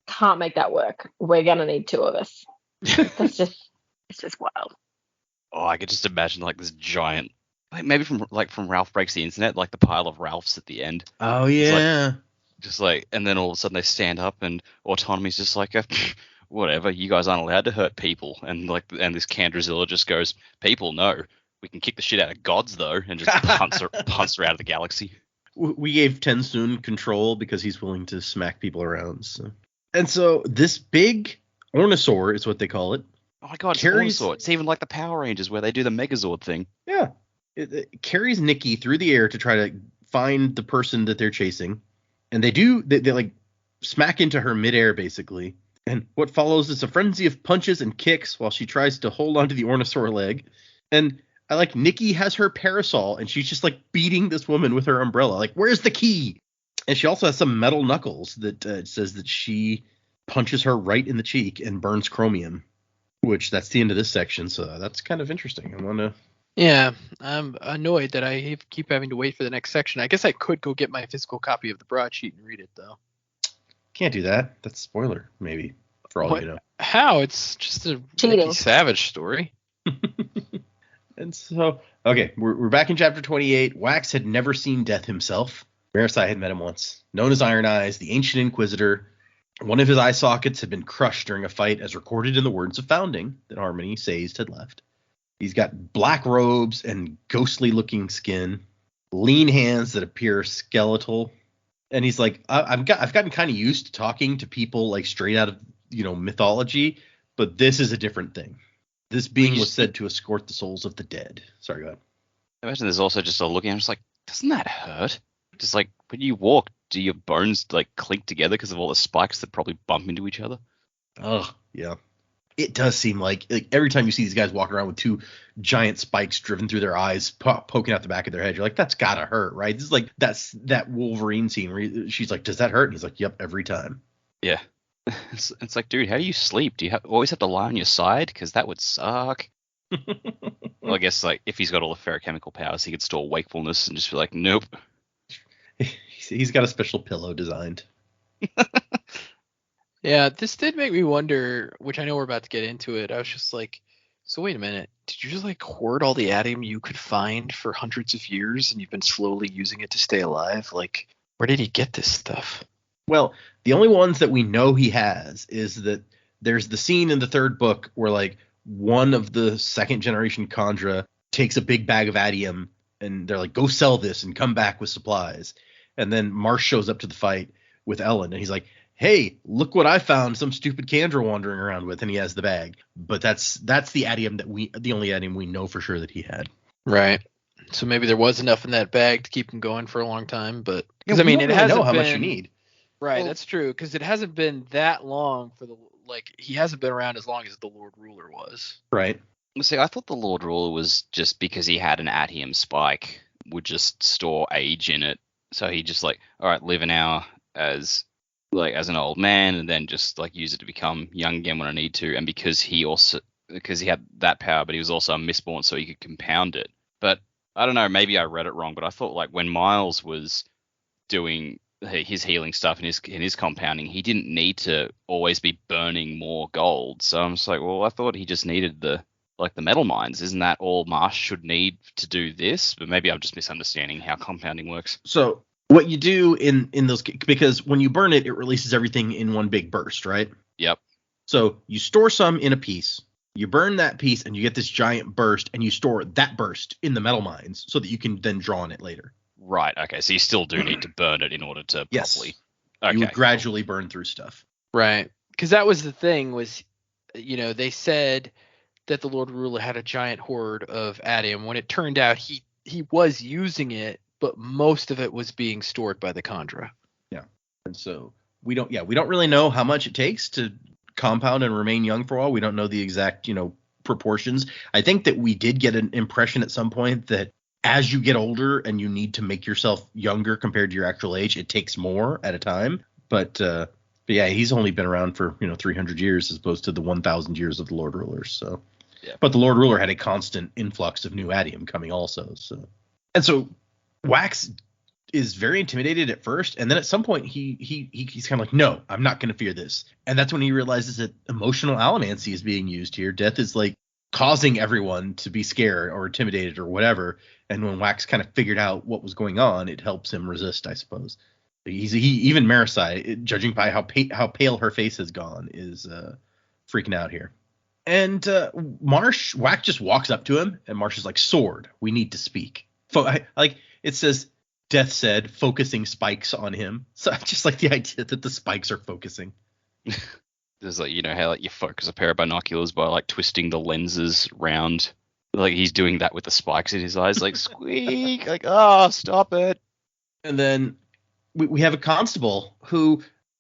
can't make that work. We're gonna need 2 of us. It's just wild. Oh, I could just imagine like this giant, like maybe from Ralph Breaks the Internet, like the pile of Ralphs at the end. Oh yeah. Just like, and then all of a sudden they stand up, and autonomy's just like, whatever, you guys aren't allowed to hurt people, and this Kandrazilla just goes, people, no. We can kick the shit out of gods, though, and just punts her out of the galaxy. We gave Tensoon control because he's willing to smack people around. So. And so this big Ornosaur is what they call it. Oh my god, it's Ornosaur. It's even like the Power Rangers where they do the Megazord thing. Yeah. It carries Nikki through the air to try to find the person that they're chasing. And they like smack into her midair, basically. And what follows is a frenzy of punches and kicks while she tries to hold onto the Ornosaur leg. And I like Nikki has her parasol, and she's just like beating this woman with her umbrella. Like, where's the key? And she also has some metal knuckles that says that she punches her right in the cheek and burns chromium, which that's the end of this section. So that's kind of interesting. Yeah, I'm annoyed that I keep having to wait for the next section. I guess I could go get my physical copy of the broadsheet and read it, though. Can't do that. That's spoiler, maybe, for all you know. How? It's just a Ricky Savage story. And so, okay, we're back in chapter 28. Wax had never seen death himself. Marasai had met him once. Known as Iron Eyes, the ancient inquisitor, one of his eye sockets had been crushed during a fight, as recorded in the words of Founding that Harmony Sazed had left. He's got black robes and ghostly-looking skin, lean hands that appear skeletal, and he's like, I've gotten kind of used to talking to people like straight out of mythology, but this is a different thing. This being was said to escort the souls of the dead. Sorry, go ahead. I imagine there's also just a looking. I'm just like, doesn't that hurt? Just like when you walk, do your bones like clink together because of all the spikes that probably bump into each other? Oh, yeah. It does seem like every time you see these guys walking around with 2 giant spikes driven through their eyes, poking out the back of their head, you're like, that's gotta hurt, right? This is like that Wolverine scene where she's like, does that hurt? And he's like, yep, every time. Yeah. It's like, dude, how do you sleep? Do you always have to lie on your side? Because that would suck. Well, I guess like if he's got all the ferrochemical powers, he could store wakefulness and just be like, nope. He's got a special pillow designed. Yeah, this did make me wonder, which I know we're about to get into it. I was just like, so wait a minute. Did you just like hoard all the atium you could find for hundreds of years and you've been slowly using it to stay alive? Like, where did he get this stuff? Well, the only ones that we know he has is that there's the scene in the third book where like one of the second generation Khandra takes a big bag of atium and they're like, go sell this and come back with supplies. And then Marsh shows up to the fight with Ellen and he's like, hey, look what I found some stupid Khandra wandering around with, and he has the bag. But that's the atium the only atium we know for sure that he had. Right. So maybe there was enough in that bag to keep him going for a long time, but because I mean, it hasn't know how much you need. Right, well, that's true, because it hasn't been that long he hasn't been around as long as the Lord Ruler was. Right. See, I thought the Lord Ruler was just because he had an atium spike, would just store age in it. So he just like, all right, live an hour as an old man, and then just like use it to become young again when I need to. And because he had that power, but he was also a Mistborn, so he could compound it. But I don't know, maybe I read it wrong, but I thought like when Miles was doing his healing stuff and his compounding, he didn't need to always be burning more gold. So I'm just like, well, I thought he just needed the metal mines. Isn't that all Marsh should need to do this? But maybe I'm just misunderstanding how compounding works. So what you do in those, because when you burn it, it releases everything in one big burst, right? Yep. So you store some in a piece, you burn that piece, and you get this giant burst, and you store that burst in the metal mines so that you can then draw on it later. Right. Okay. So you still do need to burn it in order to properly. Okay. You would gradually burn through stuff. Right. Because that was the thing was, they said that the Lord Ruler had a giant hoard of atium when it turned out he was using it, but most of it was being stored by the Khandra. Yeah. And so we don't really know how much it takes to compound and remain young for a while. We don't know the exact, proportions. I think that we did get an impression at some point that as you get older and you need to make yourself younger compared to your actual age, it takes more at a time. But yeah, he's only been around for, 300 years as opposed to the 1,000 years of the Lord Rulers. So, yeah. But the Lord Ruler had a constant influx of new atium coming also. So, and so Wax is very intimidated at first, and then at some point he's kind of like, no, I'm not going to fear this. And that's when he realizes that emotional allomancy is being used here. Death is like causing everyone to be scared or intimidated or whatever. And when Wax kind of figured out what was going on, it helps him resist, I suppose. Even Marisi, judging by how pale her face has gone, is freaking out here. And Wax just walks up to him, and Marsh is like, sword, we need to speak. It says, Death said, focusing spikes on him. So I just like the idea that the spikes are focusing. There's how you focus a pair of binoculars by twisting the lenses round. He's doing that with the spikes in his eyes, squeak, stop it. And then we have a constable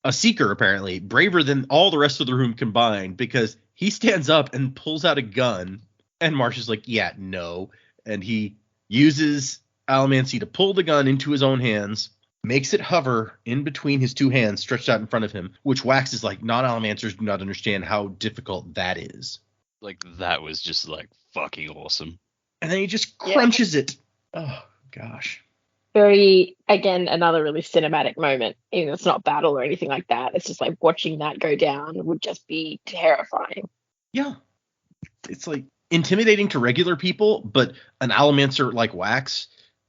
a seeker apparently, braver than all the rest of the room combined, because he stands up and pulls out a gun, and Marsh is like, yeah, no. And he uses allomancy to pull the gun into his own hands, makes it hover in between his two hands stretched out in front of him, which Wax is like, non-allomancers do not understand how difficult that is. That was just fucking awesome. And then he just crunches it. Oh gosh. Very, again, another really cinematic moment. Even though it's not battle or anything like that. It's just watching that go down would just be terrifying. Yeah. It's intimidating to regular people, but an allomancer like Wax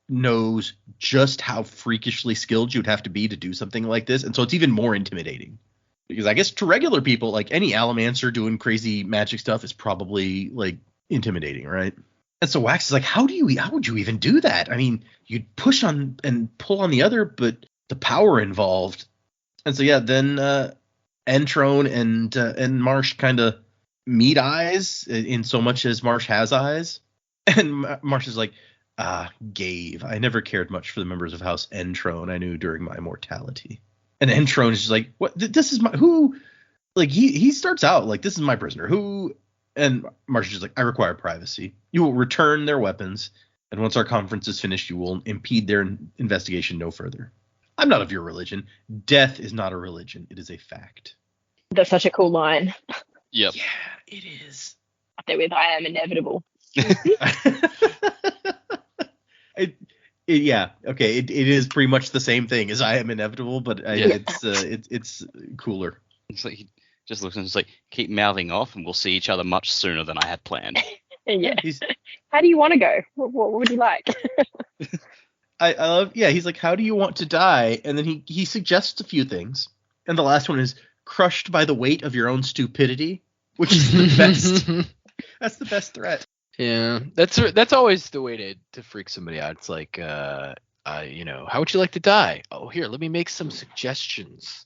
knows just how freakishly skilled you'd have to be to do something like this. And so it's even more intimidating. Because I guess to regular people, any allomancer doing crazy magic stuff is probably intimidating, right? And so Wax is like, how would you even do that? I mean, you'd push on and pull on the other, but the power involved. And so yeah, then Entrone and Marsh kind of meet eyes in so much as Marsh has eyes. And Marsh is like, Gave. I never cared much for the members of House Entrone. I knew during my mortality. And Entrone is just like, what? This is my who? He starts out this is my prisoner. Who? And Marsh is just like, I require privacy. You will return their weapons, and once our conference is finished, you will impede their investigation no further. I'm not of your religion. Death is not a religion. It is a fact. That's such a cool line. Yep. Yeah, it is. There with I am inevitable. Yeah, okay. It is pretty much the same thing as I am inevitable, but it's cooler. It's like he just looks and it's like, keep mouthing off, and we'll see each other much sooner than I had planned. Yeah. How do you want to go? What would you like? I love, he's like, how do you want to die? And then he suggests a few things. And the last one is crushed by the weight of your own stupidity, which is the best. That's the best threat. Yeah, that's always the way to freak somebody out. It's like, how would you like to die? Oh, here, let me make some suggestions.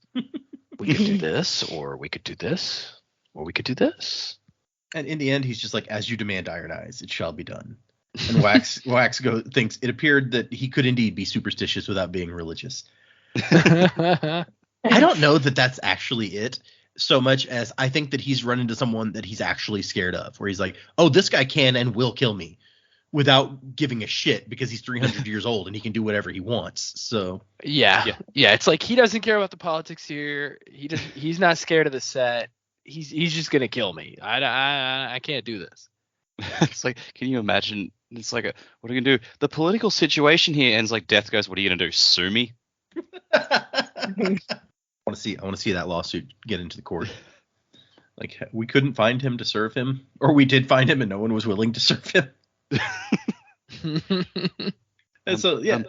We could do this, or we could do this, or we could do this. And in the end, he's just like, as you demand, Iron Eyes, it shall be done. And Wax thinks it appeared that he could indeed be superstitious without being religious. I don't know that that's actually it so much as I think that he's run into someone that he's actually scared of, where he's like, oh, this guy can and will kill me without giving a shit because he's 300 years old and he can do whatever he wants. So yeah. It's like he doesn't care about the politics here. He's not scared of the set. He's just gonna kill me. I can't do this. It's like, can you imagine? It's like, what are you gonna do? The political situation here ends like Death goes, what are you gonna do? Sue me? I want to see that lawsuit get into the court. Like, we couldn't find him to serve him, or we did find him and no one was willing to serve him. And so, yeah.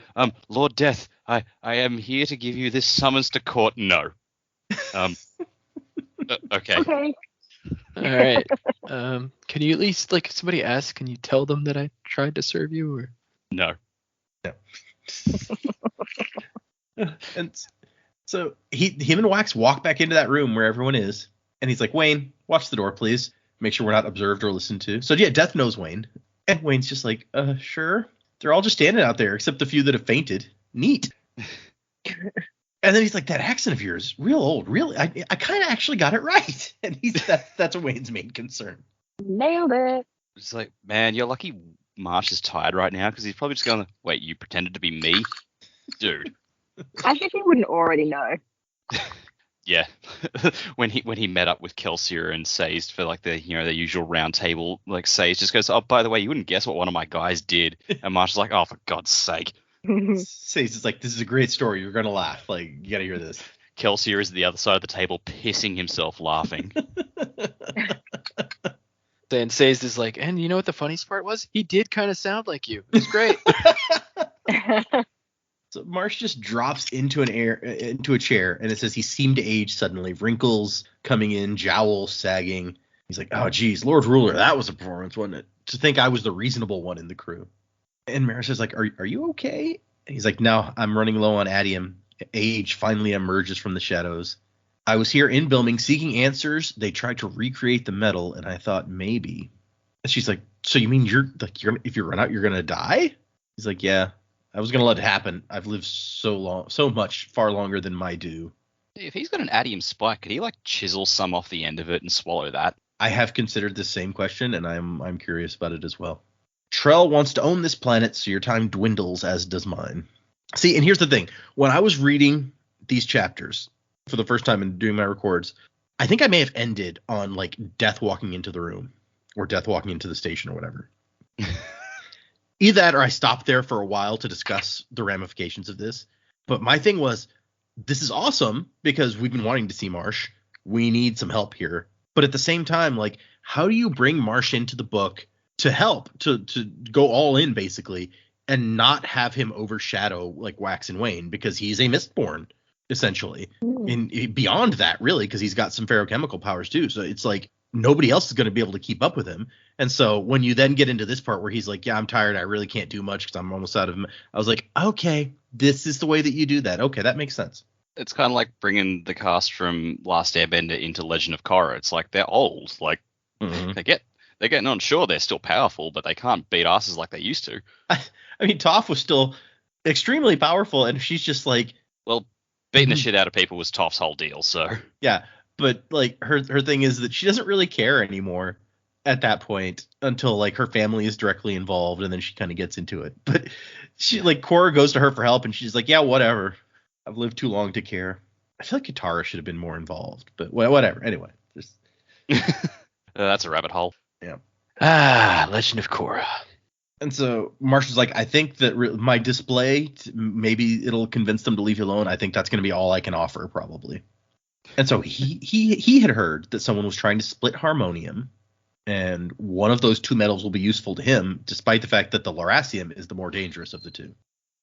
Lord Death, I am here to give you this summons to court. No. Okay. Okay. All right. Can you at least, like, if somebody asks, can you tell them that I tried to serve you? Or No. And so him and Wax walk back into that room where everyone is, and he's like, Wayne, watch the door, please. Make sure we're not observed or listened to. So yeah, Death knows Wayne. And Wayne's just like, sure. They're all just standing out there, except the few that have fainted. Neat. And then he's like, that accent of yours, real old. Really? I kind of actually got it right. And that's Wayne's main concern. Nailed it. It's like, man, you're lucky Marsh is tired right now, because he's probably just going, wait, you pretended to be me? Dude. I think he wouldn't already know. Yeah. when he met up with Kelsier and Saze for like the usual round table, like Saze just goes, oh, by the way, you wouldn't guess what one of my guys did. And Marsh is like, oh, for God's sake. Saze is like, this is a great story. You're going to laugh. Like, you got to hear this. Kelsier is at the other side of the table pissing himself laughing. Then Saze is like, and you know what the funniest part was? He did kind of sound like you. It was great. So Marsh just drops into a chair, and it says he seemed to age suddenly. Wrinkles coming in, jowls sagging. He's like, oh, geez, Lord Ruler, that was a performance, wasn't it? To think I was the reasonable one in the crew. And Marsh is like, are you okay? And he's like, no, I'm running low on adium. Age finally emerges from the shadows. I was here in Bilming seeking answers. They tried to recreate the metal, and I thought maybe. And she's like, so you mean if you run out, you're gonna die? He's like, yeah. I was going to let it happen. I've lived so much, far longer than my due. If he's got an adium spike, could he like chisel some off the end of it and swallow that? I have considered this same question, and I'm curious about it as well. Trell wants to own this planet, so your time dwindles, as does mine. See, and here's the thing. When I was reading these chapters for the first time and doing my records, I think I may have ended on like Death walking into the room or Death walking into the station or whatever. Either that or I stopped there for a while to discuss the ramifications of this. But my thing was, this is awesome because we've been wanting to see Marsh. We need some help here. But at the same time, like, how do you bring Marsh into the book to help, to go all in, basically, and not have him overshadow, like, Wax and Wayne? Because he's a Mistborn, essentially. And beyond that, really, because he's got some ferochemical powers, too. So it's like, nobody else is going to be able to keep up with him. And so when you then get into this part where he's like, yeah, I'm tired. I really can't do much because I'm almost out of him. I was like, okay, this is the way that you do that. Okay, that makes sense. It's kind of like bringing the cast from Last Airbender into Legend of Korra. It's like they're old. Like they're getting on. Sure, they're still powerful, but they can't beat asses like they used to. I mean, Toph was still extremely powerful, and she's just like, well, beating the shit out of people was Toph's whole deal. So yeah. But like her thing is that she doesn't really care anymore at that point until like her family is directly involved, and then she kind of gets into it. But she like Korra goes to her for help, and she's like, yeah, whatever. I've lived too long to care. I feel like Katara should have been more involved, but whatever. Anyway, just that's a rabbit hole. Yeah. Legend of Korra. And so Marsh is like, I think that my display, maybe it'll convince them to leave you alone. I think that's going to be all I can offer, probably. And so he had heard that someone was trying to split harmonium, and one of those two metals will be useful to him, despite the fact that the lerasium is the more dangerous of the two.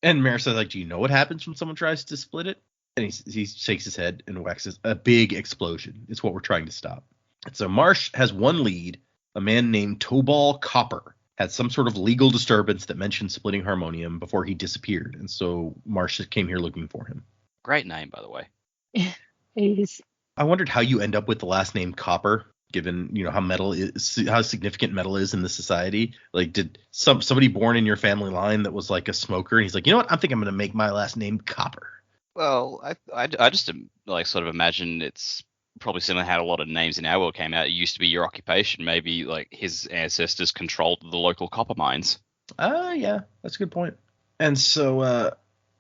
And Marsh says, like, do you know what happens when someone tries to split it? And he shakes his head and waxes. A big explosion. It's what we're trying to stop. And so Marsh has one lead. A man named Tobal Copper had some sort of legal disturbance that mentioned splitting harmonium before he disappeared. And so Marsh came here looking for him. Great name, by the way. It is. I wondered how you end up with the last name Copper, given, you know, how significant metal is in the society. Like, did somebody born in your family line that was like a smoker, and he's like, you know what, I think I'm going to make my last name Copper. Well, I just like sort of imagine it's probably similar to how a lot of names in our world came out. It used to be your occupation. Maybe like his ancestors controlled the local copper mines. Yeah, that's a good point. And so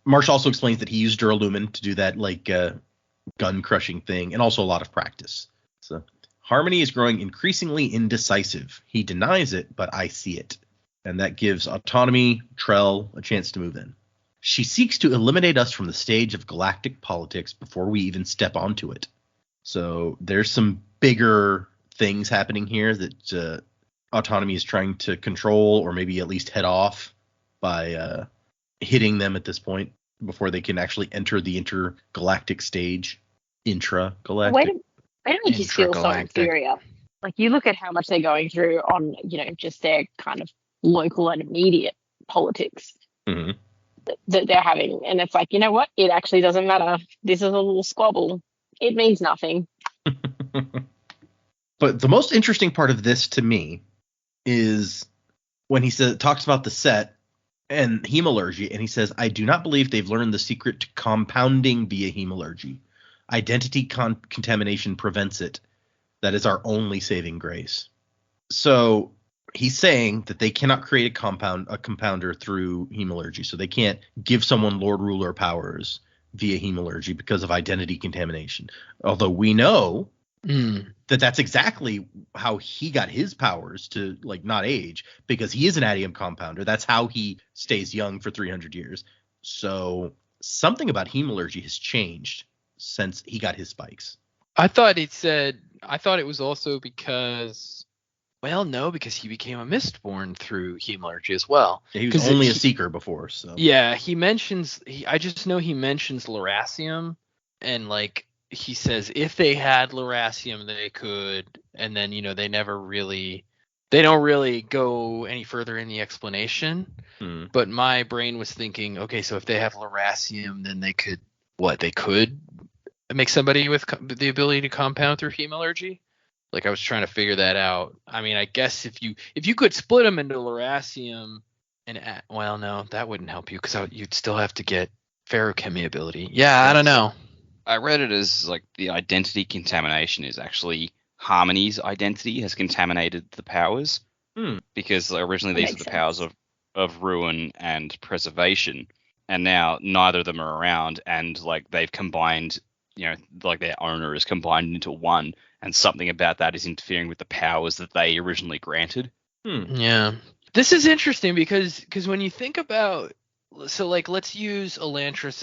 Marsh also explains that he used duralumin to do that like gun crushing thing, and also a lot of practice. So Harmony is growing increasingly indecisive. He denies it, but I see it. And that gives Autonomy, Trell, a chance to move in. She seeks to eliminate us from the stage of galactic politics before we even step onto it. So there's some bigger things happening here that Autonomy is trying to control, or maybe at least head off by hitting them at this point before they can actually enter the intergalactic stage. Intragalactic. I don't just feel so inferior. Like, you look at how much they're going through on, you know, just their kind of local and immediate politics. Mm-hmm. That they're having, and it's like, you know what, it actually doesn't matter. This is a little squabble. It means nothing. But the most interesting part of this to me is when he talks about the set and hemalurgy, and he says, I do not believe they've learned the secret to compounding via hemalurgy. Identity contamination prevents it. That is our only saving grace. So he's saying that they cannot create a compounder through hemalurgy. So they can't give someone Lord Ruler powers via hemalurgy because of identity contamination. Although we know that that's exactly how he got his powers to, like, not age, because he is an adium compounder. That's how he stays young for 300 years. So something about hemalurgy has changed since he got his spikes. I thought it was also because, well, no, because he became a Mistborn through hemalurgy as well. Yeah, he was only a seeker before, so. Yeah, I just know he mentions lerasium, and like he says if they had lerasium they could, and then, you know, they don't really go any further in the explanation. But my brain was thinking, okay, so if they have lerasium, then they could make somebody with the ability to compound through hemalurgy. Like, I was trying to figure that out. I mean, I guess if you could split them into lerasium and well, no, that wouldn't help you, because you'd still have to get ferrochemy ability. Yeah, I don't know. I read it as like the identity contamination is actually Harmony's identity has contaminated the powers, because originally these are the powers of ruin and preservation, and now neither of them are around, and like they've combined, you know, like their owner is combined into one, and something about that is interfering with the powers that they originally granted. Yeah. This is interesting because when you think about, so like, let's use Elantris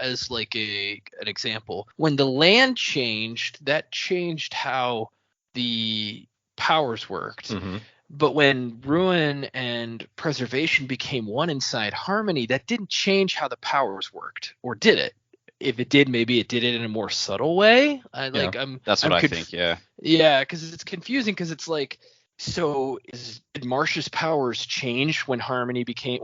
as like an example. When the land changed, that changed how the powers worked. Mm-hmm. But when ruin and preservation became one inside Harmony, that didn't change how the powers worked, or did it? If it did, maybe it did it in a more subtle way. That's what I think. Yeah. Yeah, because it's confusing, because it's like, so did Marsh's powers change when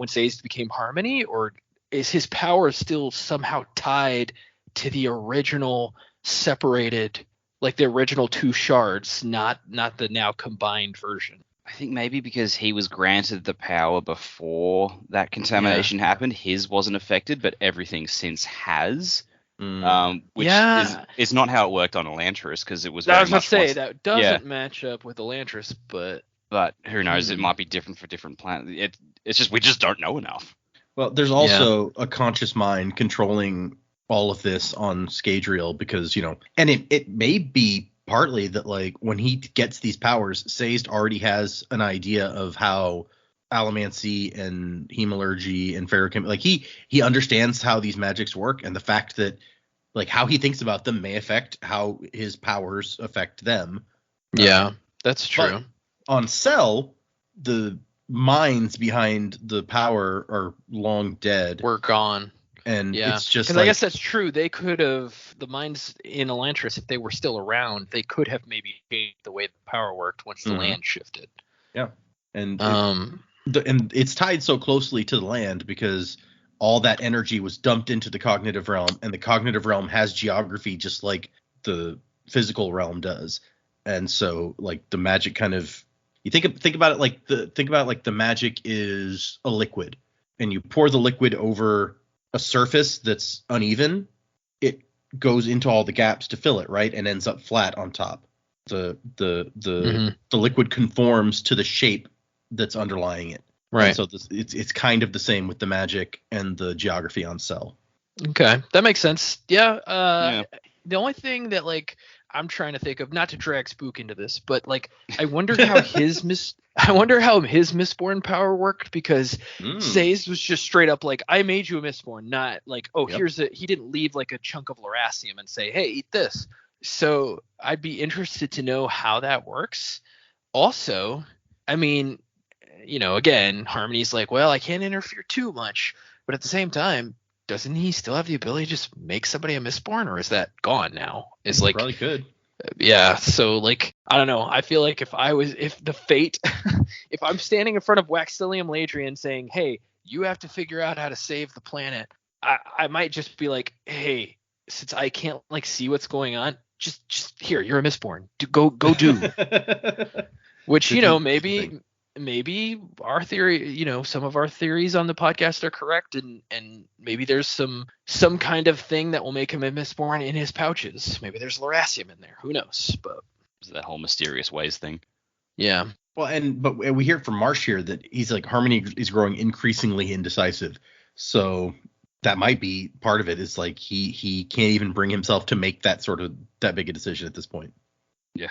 Sazed became Harmony, or is his power still somehow tied to the original separated, like the original two shards, not the now combined version? I think maybe because he was granted the power before that contamination happened, his wasn't affected, but everything since has. Which is not how it worked on Elantris, because it was very much. That doesn't match up with Elantris, but who knows? It might be different for different planets. It's just we just don't know enough. Well, there's also a conscious mind controlling all of this on Scadrial, because, you know, and it may be partly that, like, when he gets these powers, Sazed already has an idea of how allomancy and hemalurgy and ferrochemy, like he understands how these magics work, and the fact that like how he thinks about them may affect how his powers affect them. Yeah, that's true. But on Cell, the minds behind the power are long dead. We're gone. And it's just because I guess that's true. They could have, the minds in Elantris, if they were still around, they could have maybe changed the way the power worked once the land shifted. Yeah, and it's tied so closely to the land because all that energy was dumped into the cognitive realm, and the cognitive realm has geography just like the physical realm does. And so like the magic kind of, you think about it like the magic is a liquid, and you pour the liquid over a surface that's uneven, it goes into all the gaps to fill it, right, and ends up flat on top. The liquid conforms to the shape that's underlying it. Right. And so it's kind of the same with the magic and the geography on Cell. Okay, that makes sense. Yeah. The only thing that like I'm trying to think of, not to drag Spook into this, but like I wonder how his Mistborn power worked, because Say's was just straight up like, I made you a Mistborn, not like, he didn't leave like a chunk of Lerasium and say, hey, eat this. So I'd be interested to know how that works. Also, I mean, again, Harmony's like, well, I can't interfere too much, but at the same time, doesn't he still have the ability to just make somebody a Mistborn, or is that gone now? Is like, probably could. Yeah, so like I don't know. I feel like if the fate, if I'm standing in front of Waxilium Ladrian saying, "Hey, you have to figure out how to save the planet," I might just be like, "Hey, since I can't like see what's going on, just here, you're a Mistborn. Go do." Which maybe our theory, some of our theories on the podcast are correct, and maybe there's some kind of thing that will make him a Mistborn in his pouches. Maybe there's Lerasium in there. Who knows? But that whole mysterious ways thing. Yeah. Well, but we hear from Marsh here that he's like, Harmony is growing increasingly indecisive. So that might be part of it. Is like he can't even bring himself to make that big a decision at this point. Yeah.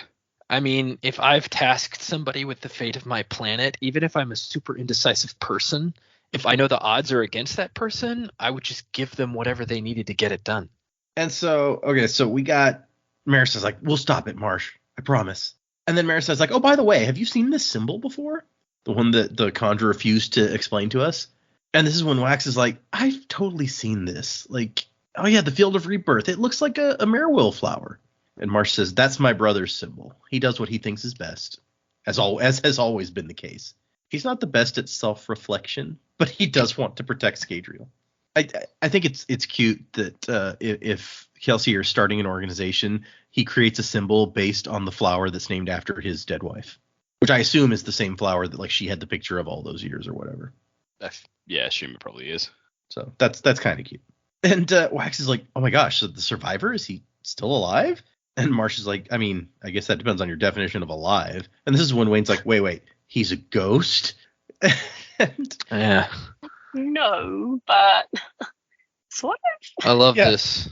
I mean, if I've tasked somebody with the fate of my planet, even if I'm a super indecisive person, if I know the odds are against that person, I would just give them whatever they needed to get it done. And so we got Maris like, we'll stop it, Marsh, I promise. And then Maris says like, oh, by the way, have you seen this symbol before? The one that the Conjurer refused to explain to us. And this is when Wax is like, I've totally seen this. Like, oh yeah, the Field of Rebirth. It looks like a Marewill flower. And Marsh says, that's my brother's symbol. He does what he thinks is best, as has always been the case. He's not the best at self-reflection, but he does want to protect Scadrial. I think it's cute that if Kelsey is starting an organization, he creates a symbol based on the flower that's named after his dead wife, which I assume is the same flower that like she had the picture of all those years or whatever. Yeah, I assume it probably is. So that's kind of cute. And Wax is like, oh my gosh, so the survivor, is he still alive? And Marsh is like, I mean, I guess that depends on your definition of alive. And this is when Wayne's like, wait, he's a ghost? Yeah. No, but sort of. I love this.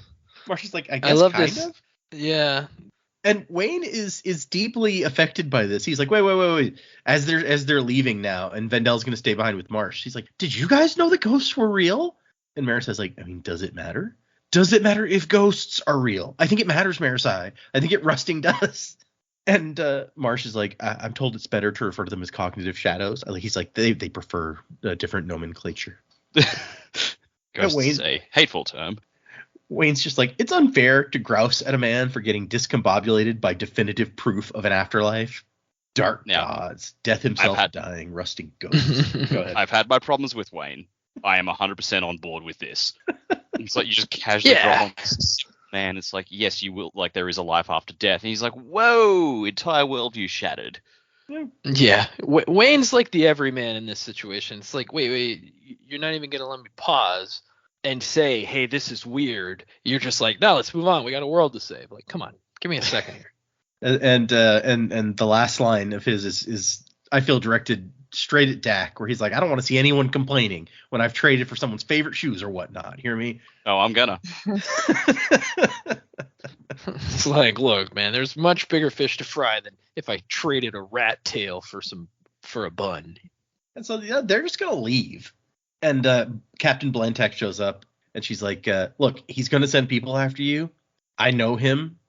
Marsh is like, I guess kind of. Yeah. And Wayne is deeply affected by this. He's like, wait. As they're leaving now, and Vendel's going to stay behind with Marsh. He's like, did you guys know the ghosts were real? And Maris says like, I mean, does it matter? Does it matter if ghosts are real? I think it matters, Marisai. I think Rusting does. And Marsh is like, I'm told it's better to refer to them as cognitive shadows. He's like, they prefer a different nomenclature. Ghosts is a hateful term. Wayne's just like, it's unfair to grouse at a man for getting discombobulated by definitive proof of an afterlife. Dark gods, death himself dying, rusting ghosts. Go ahead. I've had my problems with Wayne. I am 100% on board with this. It's like you just casually drop on this man. It's like, yes, you will. Like, there is a life after death. And he's like, whoa, entire worldview shattered. Yeah. Wayne's like the everyman in this situation. It's like, wait, you're not even going to let me pause and say, hey, this is weird. You're just like, no, let's move on. We got a world to save. Like, come on, give me a second here. And the last line of his is I feel directed straight at Dak, where he's like, I don't want to see anyone complaining when I've traded for someone's favorite shoes or whatnot. Hear me? Oh, I'm gonna. It's like, look, man, there's much bigger fish to fry than if I traded a rat tail for a bun. And so they're just gonna leave. And Captain Blantac shows up And she's like, look, he's going to send people after you. I know him.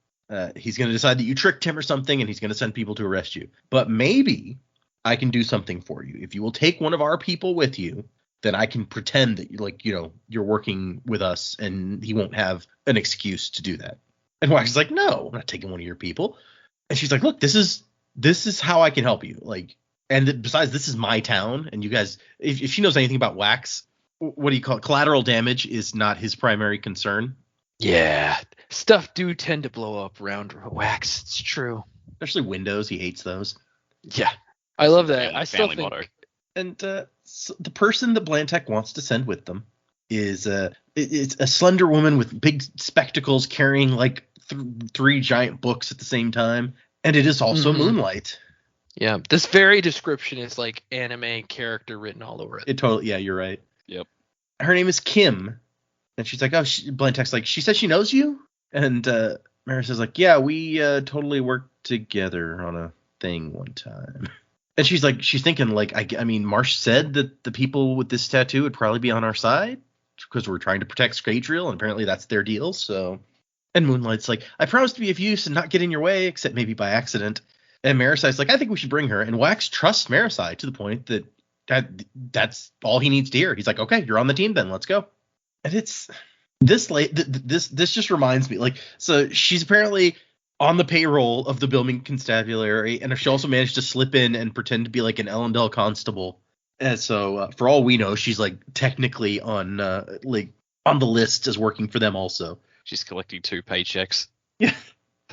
He's going to decide that you tricked him or something, and he's going to send people to arrest you. But maybe I can do something for you. If you will take one of our people with you, then I can pretend that you're working with us, and he won't have an excuse to do that. And Wax is like, no, I'm not taking one of your people. And she's like, look, this is how I can help you. Like, and besides, this is my town, and you guys, if she knows anything about Wax, what do you call it? Collateral damage is not his primary concern. Yeah, stuff do tend to blow up around Wax. It's true. Especially windows. He hates those. Yeah, I love that. I still think. Motto. And so the person that Blantek wants to send with them is it's a slender woman with big spectacles carrying like three giant books at the same time. And it is also Moonlight. Yeah, this very description is like anime character written all over it. It totally. Yeah, you're right. Yep. Her name is Kim. And she's like, oh, Blantek's like, she says she knows you? And Maris is like, yeah, we totally worked together on a thing one time. And she's thinking, like, I mean, Marsh said that the people with this tattoo would probably be on our side because we're trying to protect Skadriel, and apparently that's their deal, so. And Moonlight's like, I promise to be of use and not get in your way, except maybe by accident. And Marisai's like, I think we should bring her. And Wax trusts Marisai to the point that that's all he needs to hear. He's like, okay, you're on the team then, let's go. And it's this just reminds me, like, so she's apparently on the payroll of the Bilming Constabulary, and she also managed to slip in and pretend to be like an Ellendale constable. And so for all we know, she's like technically on the list as working for them also. She's collecting 2 paychecks. Yeah.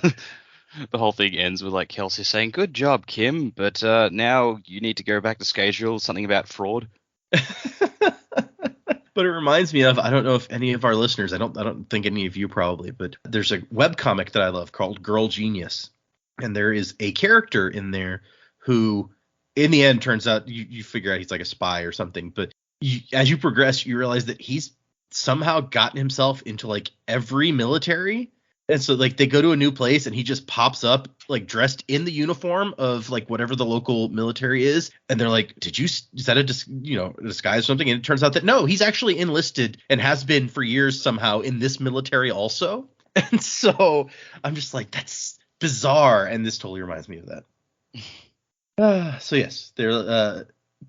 The whole thing ends with like Kelsey saying, "Good job, Kim, but now you need to go back to Skadriel. Something about fraud." But it reminds me of, I don't know if any of our listeners, I don't think any of you probably, but there's a webcomic that I love called Girl Genius. And there is a character in there who, in the end, turns out you figure out he's like a spy or something. But as you progress, you realize that he's somehow gotten himself into like every military. And so like they go to a new place and he just pops up like dressed in the uniform of like whatever the local military is. And they're like, is that a disguise or something? And it turns out that no, he's actually enlisted and has been for years somehow in this military also. And so I'm just like, that's bizarre. And this totally reminds me of that. So yes,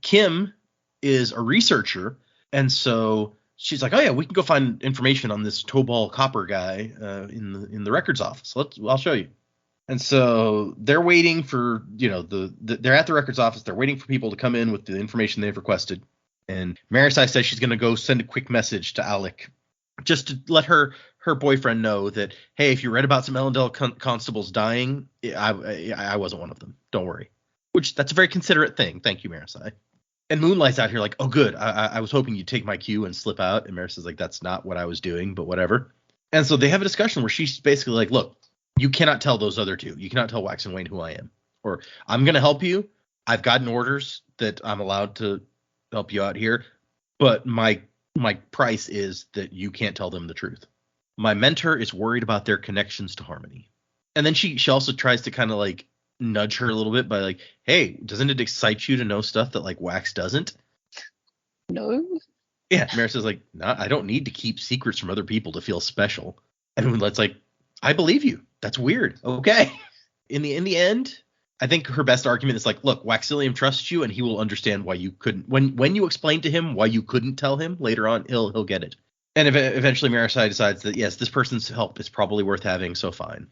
Kim is a researcher. And so she's like, oh yeah, we can go find information on this Tobal Copper guy in the records office. I'll show you. And so they're waiting for, they're at the records office. They're waiting for people to come in with the information they've requested. And Marisai says she's going to go send a quick message to Alec just to let her boyfriend know that, hey, if you read about some Ellendale constables dying, I wasn't one of them. Don't worry. Which that's a very considerate thing. Thank you, Marisai. And Moonlight's out here like, oh, good. I was hoping you'd take my cue and slip out. And Marisai's like, that's not what I was doing, but whatever. And so they have a discussion where she's basically like, look, you cannot tell those other two. You cannot tell Wax and Wayne who I am. Or I'm going to help you. I've gotten orders that I'm allowed to help you out here. But my price is that you can't tell them the truth. My mentor is worried about their connections to Harmony. And then she also tries to kind of like nudge her a little bit by like, hey, doesn't it excite you to know stuff that like Wax doesn't? No. Yeah, Marisai's like, no, I don't need to keep secrets from other people to feel special. And Moonlight's like, I believe you. That's weird. Okay. In the end, I think her best argument is like, look, Waxilium trusts you and he will understand why you couldn't. When you explain to him why you couldn't tell him later on, he'll get it. And eventually Marisai decides that, yes, this person's help is probably worth having, so fine.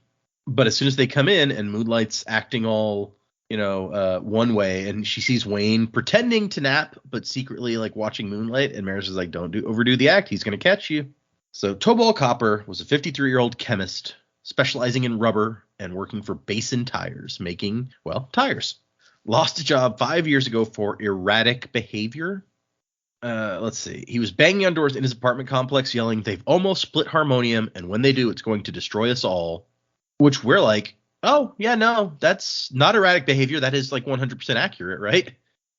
But as soon as they come in and Moonlight's acting all, one way, and she sees Wayne pretending to nap, but secretly like watching Moonlight, and Marisai's like, don't overdo the act. He's going to catch you. So Tobal Copper was a 53-year-old chemist specializing in rubber and working for Basin Tires, making, tires. Lost a job 5 years ago for erratic behavior. Let's see. He was banging on doors in his apartment complex yelling, they've almost split Harmonium, and when they do, it's going to destroy us all. Which we're like, oh, yeah, no, that's not erratic behavior. That is like 100% accurate, right?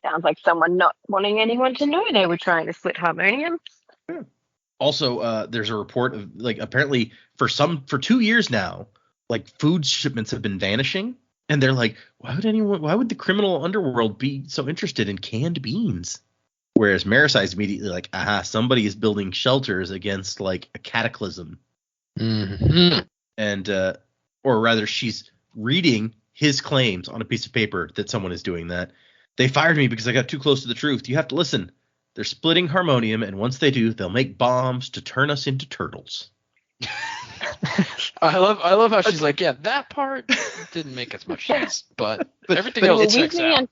Sounds like someone not wanting anyone to know they were trying to split Harmonium. Yeah. Also, there's a report of like apparently for 2 years now, like food shipments have been vanishing. And they're like, why would the criminal underworld be so interested in canned beans? Whereas Marisi is immediately like, aha, somebody is building shelters against like a cataclysm. Mm-hmm. And, or rather, she's reading his claims on a piece of paper that someone is doing that. They fired me because I got too close to the truth. You have to listen. They're splitting harmonium, and once they do, they'll make bombs to turn us into turtles. I love how she's like, yeah, that part didn't make as much sense, but everything else checks out.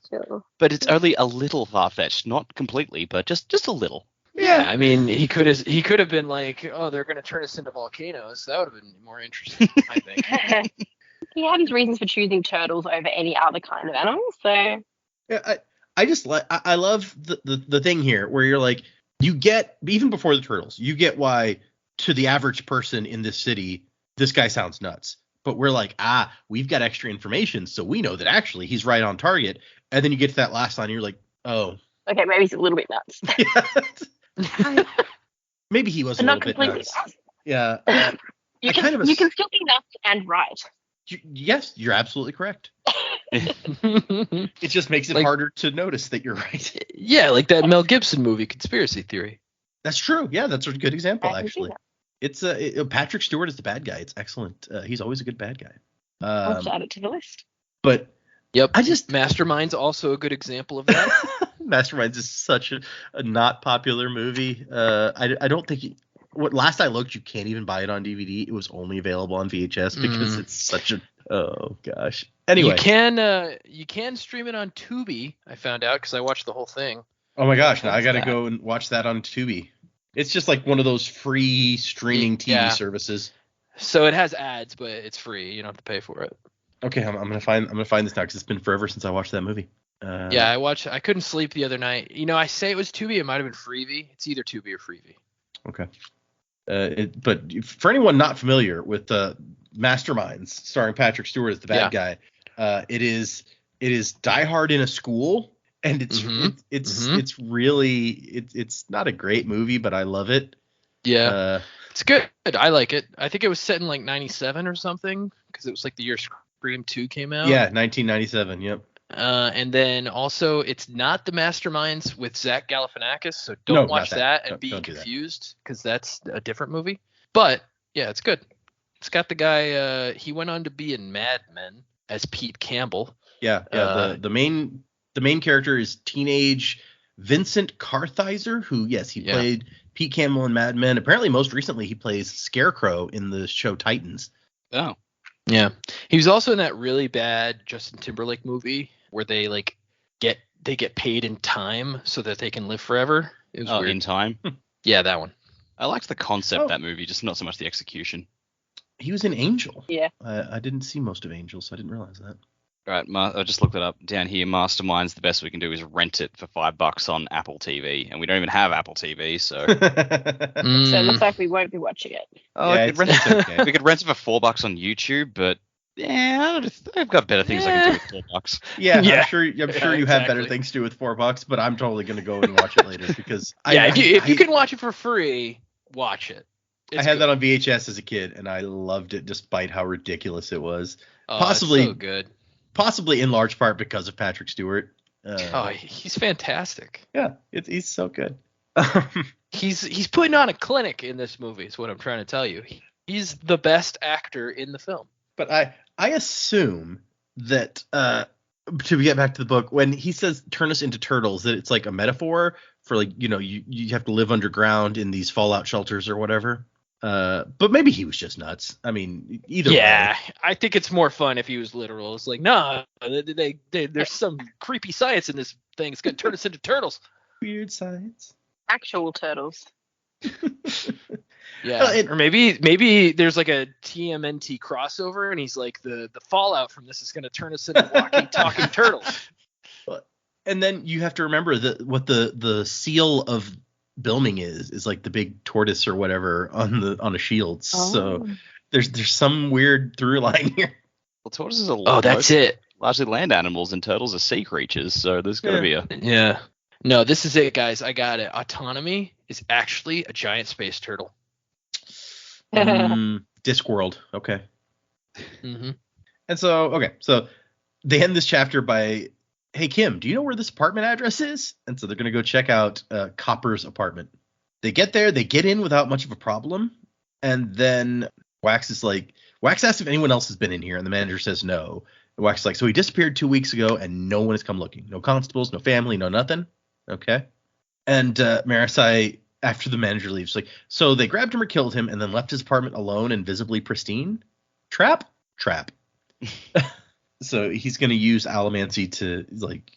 But it's only a little far-fetched, not completely, but just a little. Yeah, I mean, he could have been like, oh, they're gonna turn us into volcanoes. That would have been more interesting, I think. He had his reasons for choosing turtles over any other kind of animal, so. Yeah, I just like I love the thing here where you're like, you get, even before the turtles, you get why to the average person in this city this guy sounds nuts, but we're like, we've got extra information, so we know that actually he's right on target. And then you get to that last line and you're like, oh, okay, maybe he's a little bit nuts. Maybe he was a little bit nuts. Yeah. You can still be nuts and right. Yes, you're absolutely correct. It just makes it harder to notice that you're right. Yeah, like that Mel Gibson movie, Conspiracy Theory. That's true. Yeah, that's a good example, actually. It's Patrick Stewart is the bad guy. It's excellent. He's always a good bad guy. I'll add it to the list. But yep, Mastermind's also a good example of that. Masterminds is such a not popular movie. I don't think last I looked, you can't even buy it on DVD. It was only available on VHS because it's such a, oh gosh. Anyway, you can stream it on Tubi. I found out because I watched the whole thing. Oh my gosh, now I got to go and watch that on Tubi. It's just like one of those free streaming TV services. So it has ads, but it's free. You don't have to pay for it. Okay, I'm gonna find this now because it's been forever since I watched that movie. I couldn't sleep the other night. I say it was Tubi. It might have been Freevee. It's either Tubi or Freevee. Okay. But for anyone not familiar with Masterminds, starring Patrick Stewart as the bad guy, it is Die Hard in a school, and it's really it's not a great movie, but I love it. Yeah, it's good. I like it. I think it was set in like 97 or something because it was like the year Scream 2 came out. Yeah, 1997. Yep. And then also it's not the Masterminds with Zach Galifianakis, so don't watch that and be confused because that's a different movie. But yeah, it's good. It's got the guy. He went on to be in Mad Men as Pete Campbell. Yeah. The main character is teenage Vincent Kartheiser, who he played Pete Campbell in Mad Men. Apparently, most recently he plays Scarecrow in the show Titans. Oh. Yeah. He was also in that really bad Justin Timberlake movie where they get paid in time so that they can live forever. It was weird. In Time? Yeah, that one. I liked the concept of that movie, just not so much the execution. He was in Angel. Yeah. I didn't see most of Angel, so I didn't realize that. Right, I just looked it up down here. Masterminds, the best we can do is rent it for $5 on Apple TV, and we don't even have Apple TV, so. So it looks like we won't be watching it. Oh, yeah, we could rent it for $4 on YouTube, but I've got better things I can do with $4. Yeah, I'm sure you have better things to do with $4, but I'm totally gonna go and watch it later because if you can watch it for free, watch it. I had that on VHS as a kid, and I loved it despite how ridiculous it was. Oh, possibly so good. Possibly in large part because of Patrick Stewart. He's fantastic. Yeah, he's so good. He's putting on a clinic in this movie is what I'm trying to tell you. He's the best actor in the film. But I assume that to get back to the book, when he says turn us into turtles, that it's like a metaphor for like, you have to live underground in these fallout shelters or whatever. But maybe he was just nuts. I mean, either way. I think it's more fun if he was literal. It's like, nah, there's some creepy science in this thing. It's gonna turn us into turtles. Weird science. Actual turtles. Yeah, or maybe there's like a TMNT crossover, and he's like, the fallout from this is gonna turn us into walking, talking turtles. And then you have to remember that what the seal of Bilming is like the big tortoise or whatever on a shield. Oh. So there's some weird through line here. Well, tortoises are largely land animals, and turtles are sea creatures. So there's got to be a No, this is it, guys. I got it. Autonomy is actually a giant space turtle. Discworld. Okay. Mm-hmm. And so they end this chapter by hey, Kim, do you know where this apartment address is? And so they're going to go check out Copper's apartment. They get there. They get in without much of a problem. And then Wax asks if anyone else has been in here. And the manager says no. And Wax is like, so he disappeared 2 weeks ago and no one has come looking. No constables, no family, no nothing. Okay. And Marissai, after the manager leaves, like, so they grabbed him or killed him and then left his apartment alone and visibly pristine? Trap. So he's going to use allomancy to like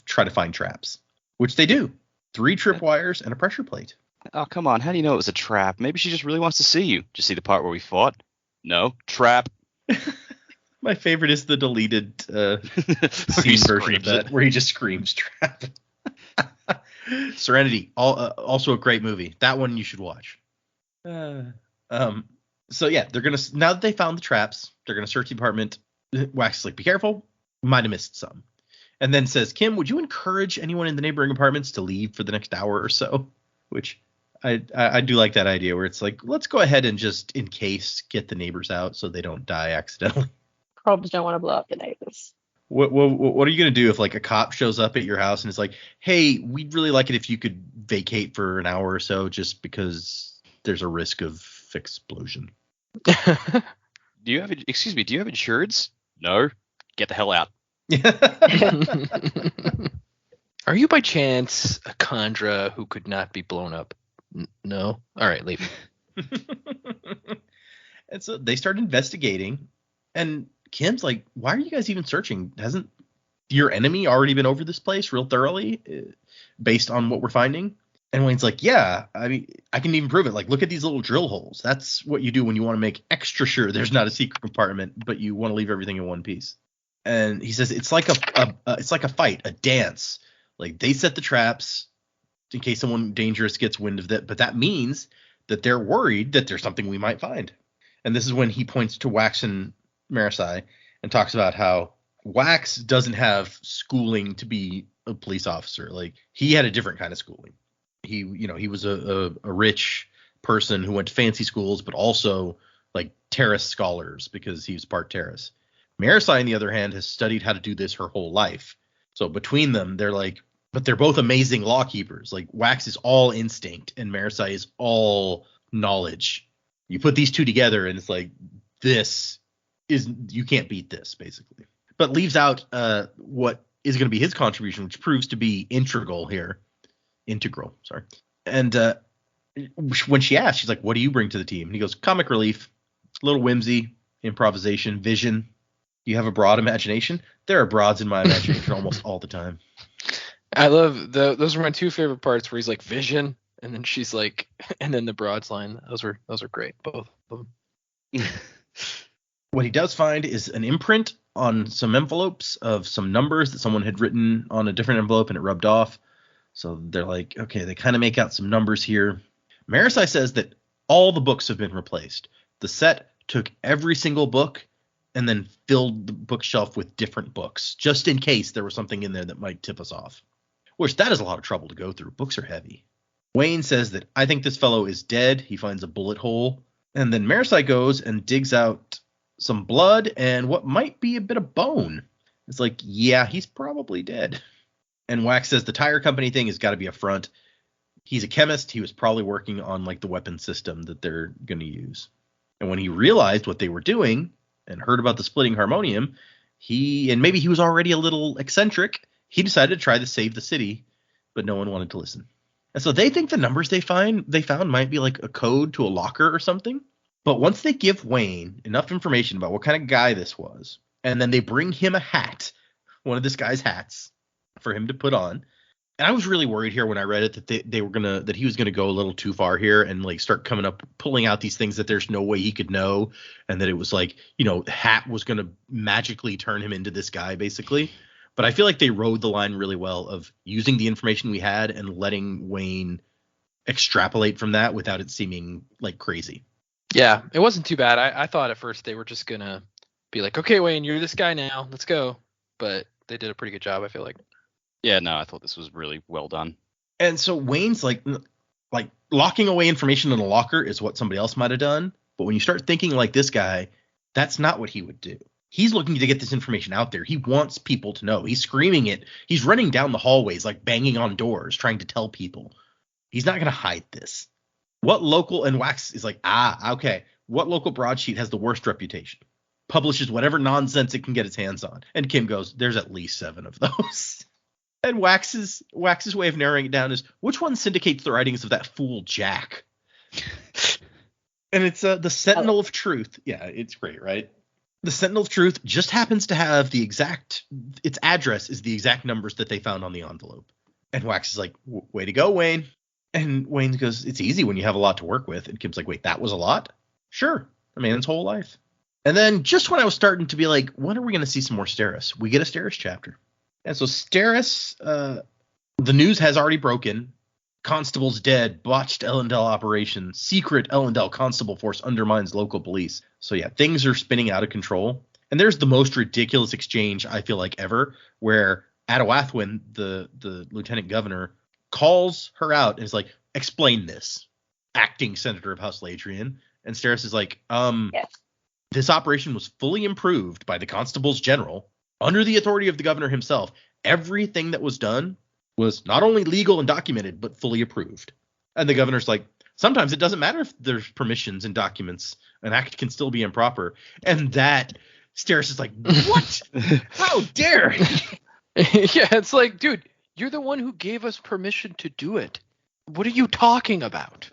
try to find traps, which they do. 3 tripwires and a pressure plate. Oh, come on. How do you know it was a trap? Maybe she just really wants to see you. Did you see the part where we fought? No. Trap. My favorite is the deleted scene version of that, where he just screams trap. Serenity, also a great movie. That one you should watch. So yeah, they're gonna, now that they found the traps, they're gonna search the apartment. Wax is like, be careful, might have missed some. And then says, Kim, would you encourage anyone in the neighboring apartments to leave for the next hour or so? Which I do like that idea, where it's like, let's go ahead and just, in case, get the neighbors out so they don't die accidentally. Probs don't want to blow up the neighbors. What are you going to do if like a cop shows up at your house and is like, hey, we'd really like it if you could vacate for an hour or so just because there's a risk of explosion? Do you have insureds? No. Get the hell out. Are you by chance a Khandra who could not be blown up? No? All right, leave. And so they start investigating, and Kim's like, why are you guys even searching? Hasn't your enemy already been over this place real thoroughly based on what we're finding? And Wayne's like, yeah, I mean, I can even prove it. Like, look at these little drill holes. That's what you do when you want to make extra sure there's not a secret compartment, but you want to leave everything in one piece. And he says it's like a fight, a dance. Like, they set the traps in case someone dangerous gets wind of it, but that means that they're worried that there's something we might find. And this is when he points to Wax and Marissai and talks about how Wax doesn't have schooling to be a police officer. Like, he had a different kind of schooling. He was a rich person who went to fancy schools, but also like Terrace scholars because he was part Terrace. Marissai, on the other hand, has studied how to do this her whole life. So between them, but they're both amazing law keepers. Like, Wax is all instinct and Marissai is all knowledge. You put these two together and it's like, you can't beat this, basically. But leaves out what is going to be his contribution, which proves to be integral here. Sorry. And when she asks, she's like, what do you bring to the team? And he goes, comic relief, a little whimsy, improvisation, vision. You have a broad imagination? There are broads in my imagination almost all the time. I love those are my 2 favorite parts, where he's like, vision, and then she's like, and then the broads line. Those are great, both of them. What he does find is an imprint on some envelopes of some numbers that someone had written on a different envelope, and it rubbed off. So they're like, okay, they kind of make out some numbers here. Marissai says that all the books have been replaced. The set took every single book and then filled the bookshelf with different books, just in case there was something in there that might tip us off. Which, that is a lot of trouble to go through. Books are heavy. Wayne says that, I think this fellow is dead. He finds a bullet hole. And then Marissai goes and digs out some blood and what might be a bit of bone. It's like, yeah, he's probably dead. And Wax says the tire company thing has got to be a front. He's a chemist. He was probably working on like the weapon system that they're going to use. And when he realized what they were doing and heard about the splitting harmonium, maybe he was already a little eccentric, he decided to try to save the city, but no one wanted to listen. And so they think the numbers they found might be like a code to a locker or something. But once they give Wayne enough information about what kind of guy this was, and then they bring him a hat, one of this guy's hats, for him to put on. And I was really worried here when I read it that that he was gonna go a little too far here and like start pulling out these things that there's no way he could know, and that it was like, hat was gonna magically turn him into this guy, basically. But I feel like they rode the line really well of using the information we had and letting Wayne extrapolate from that without it seeming like crazy. Yeah, it wasn't too bad. I thought at first they were just gonna be like, okay, Wayne, you're this guy now, let's go. But they did a pretty good job, I feel like. Yeah, no, I thought this was really well done. And so Wayne's like locking away information in a locker is what somebody else might have done. But when you start thinking like this guy, that's not what he would do. He's looking to get this information out there. He wants people to know. He's screaming it. He's running down the hallways, like banging on doors, trying to tell people. He's not going to hide this. What local, and Wax is like, okay. What local broadsheet has the worst reputation? Publishes whatever nonsense it can get its hands on. And Kim goes, there's at least 7 of those. And Wax's way of narrowing it down is, which one syndicates the writings of that fool Jack? And it's the Sentinel of Truth. Yeah, it's great, right? The Sentinel of Truth just happens to have its address is the exact numbers that they found on the envelope. And Wax is like, way to go, Wayne. And Wayne goes, it's easy when you have a lot to work with. And Kim's like, wait, that was a lot? Sure. A man's whole life. And then just when I was starting to be like, when are we going to see some more Steris? We get a Steris chapter. And so Steris, the news has already broken. Constable's dead. Botched Ellendale operation. Secret Ellendale constable force undermines local police. So yeah, things are spinning out of control. And there's the most ridiculous exchange I feel like ever, where Adawathwin, the lieutenant governor, calls her out and is like, explain this. Acting senator of House Ladrian. And Steris is like, yes. This operation was fully improved by the constables general under the authority of the governor himself. Everything that was done was not only legal and documented, but fully approved. And the governor's like, sometimes it doesn't matter if there's permissions and documents. An act can still be improper. And that Steris is like, what? How dare he? Yeah, it's like, dude, you're the one who gave us permission to do it. What are you talking about?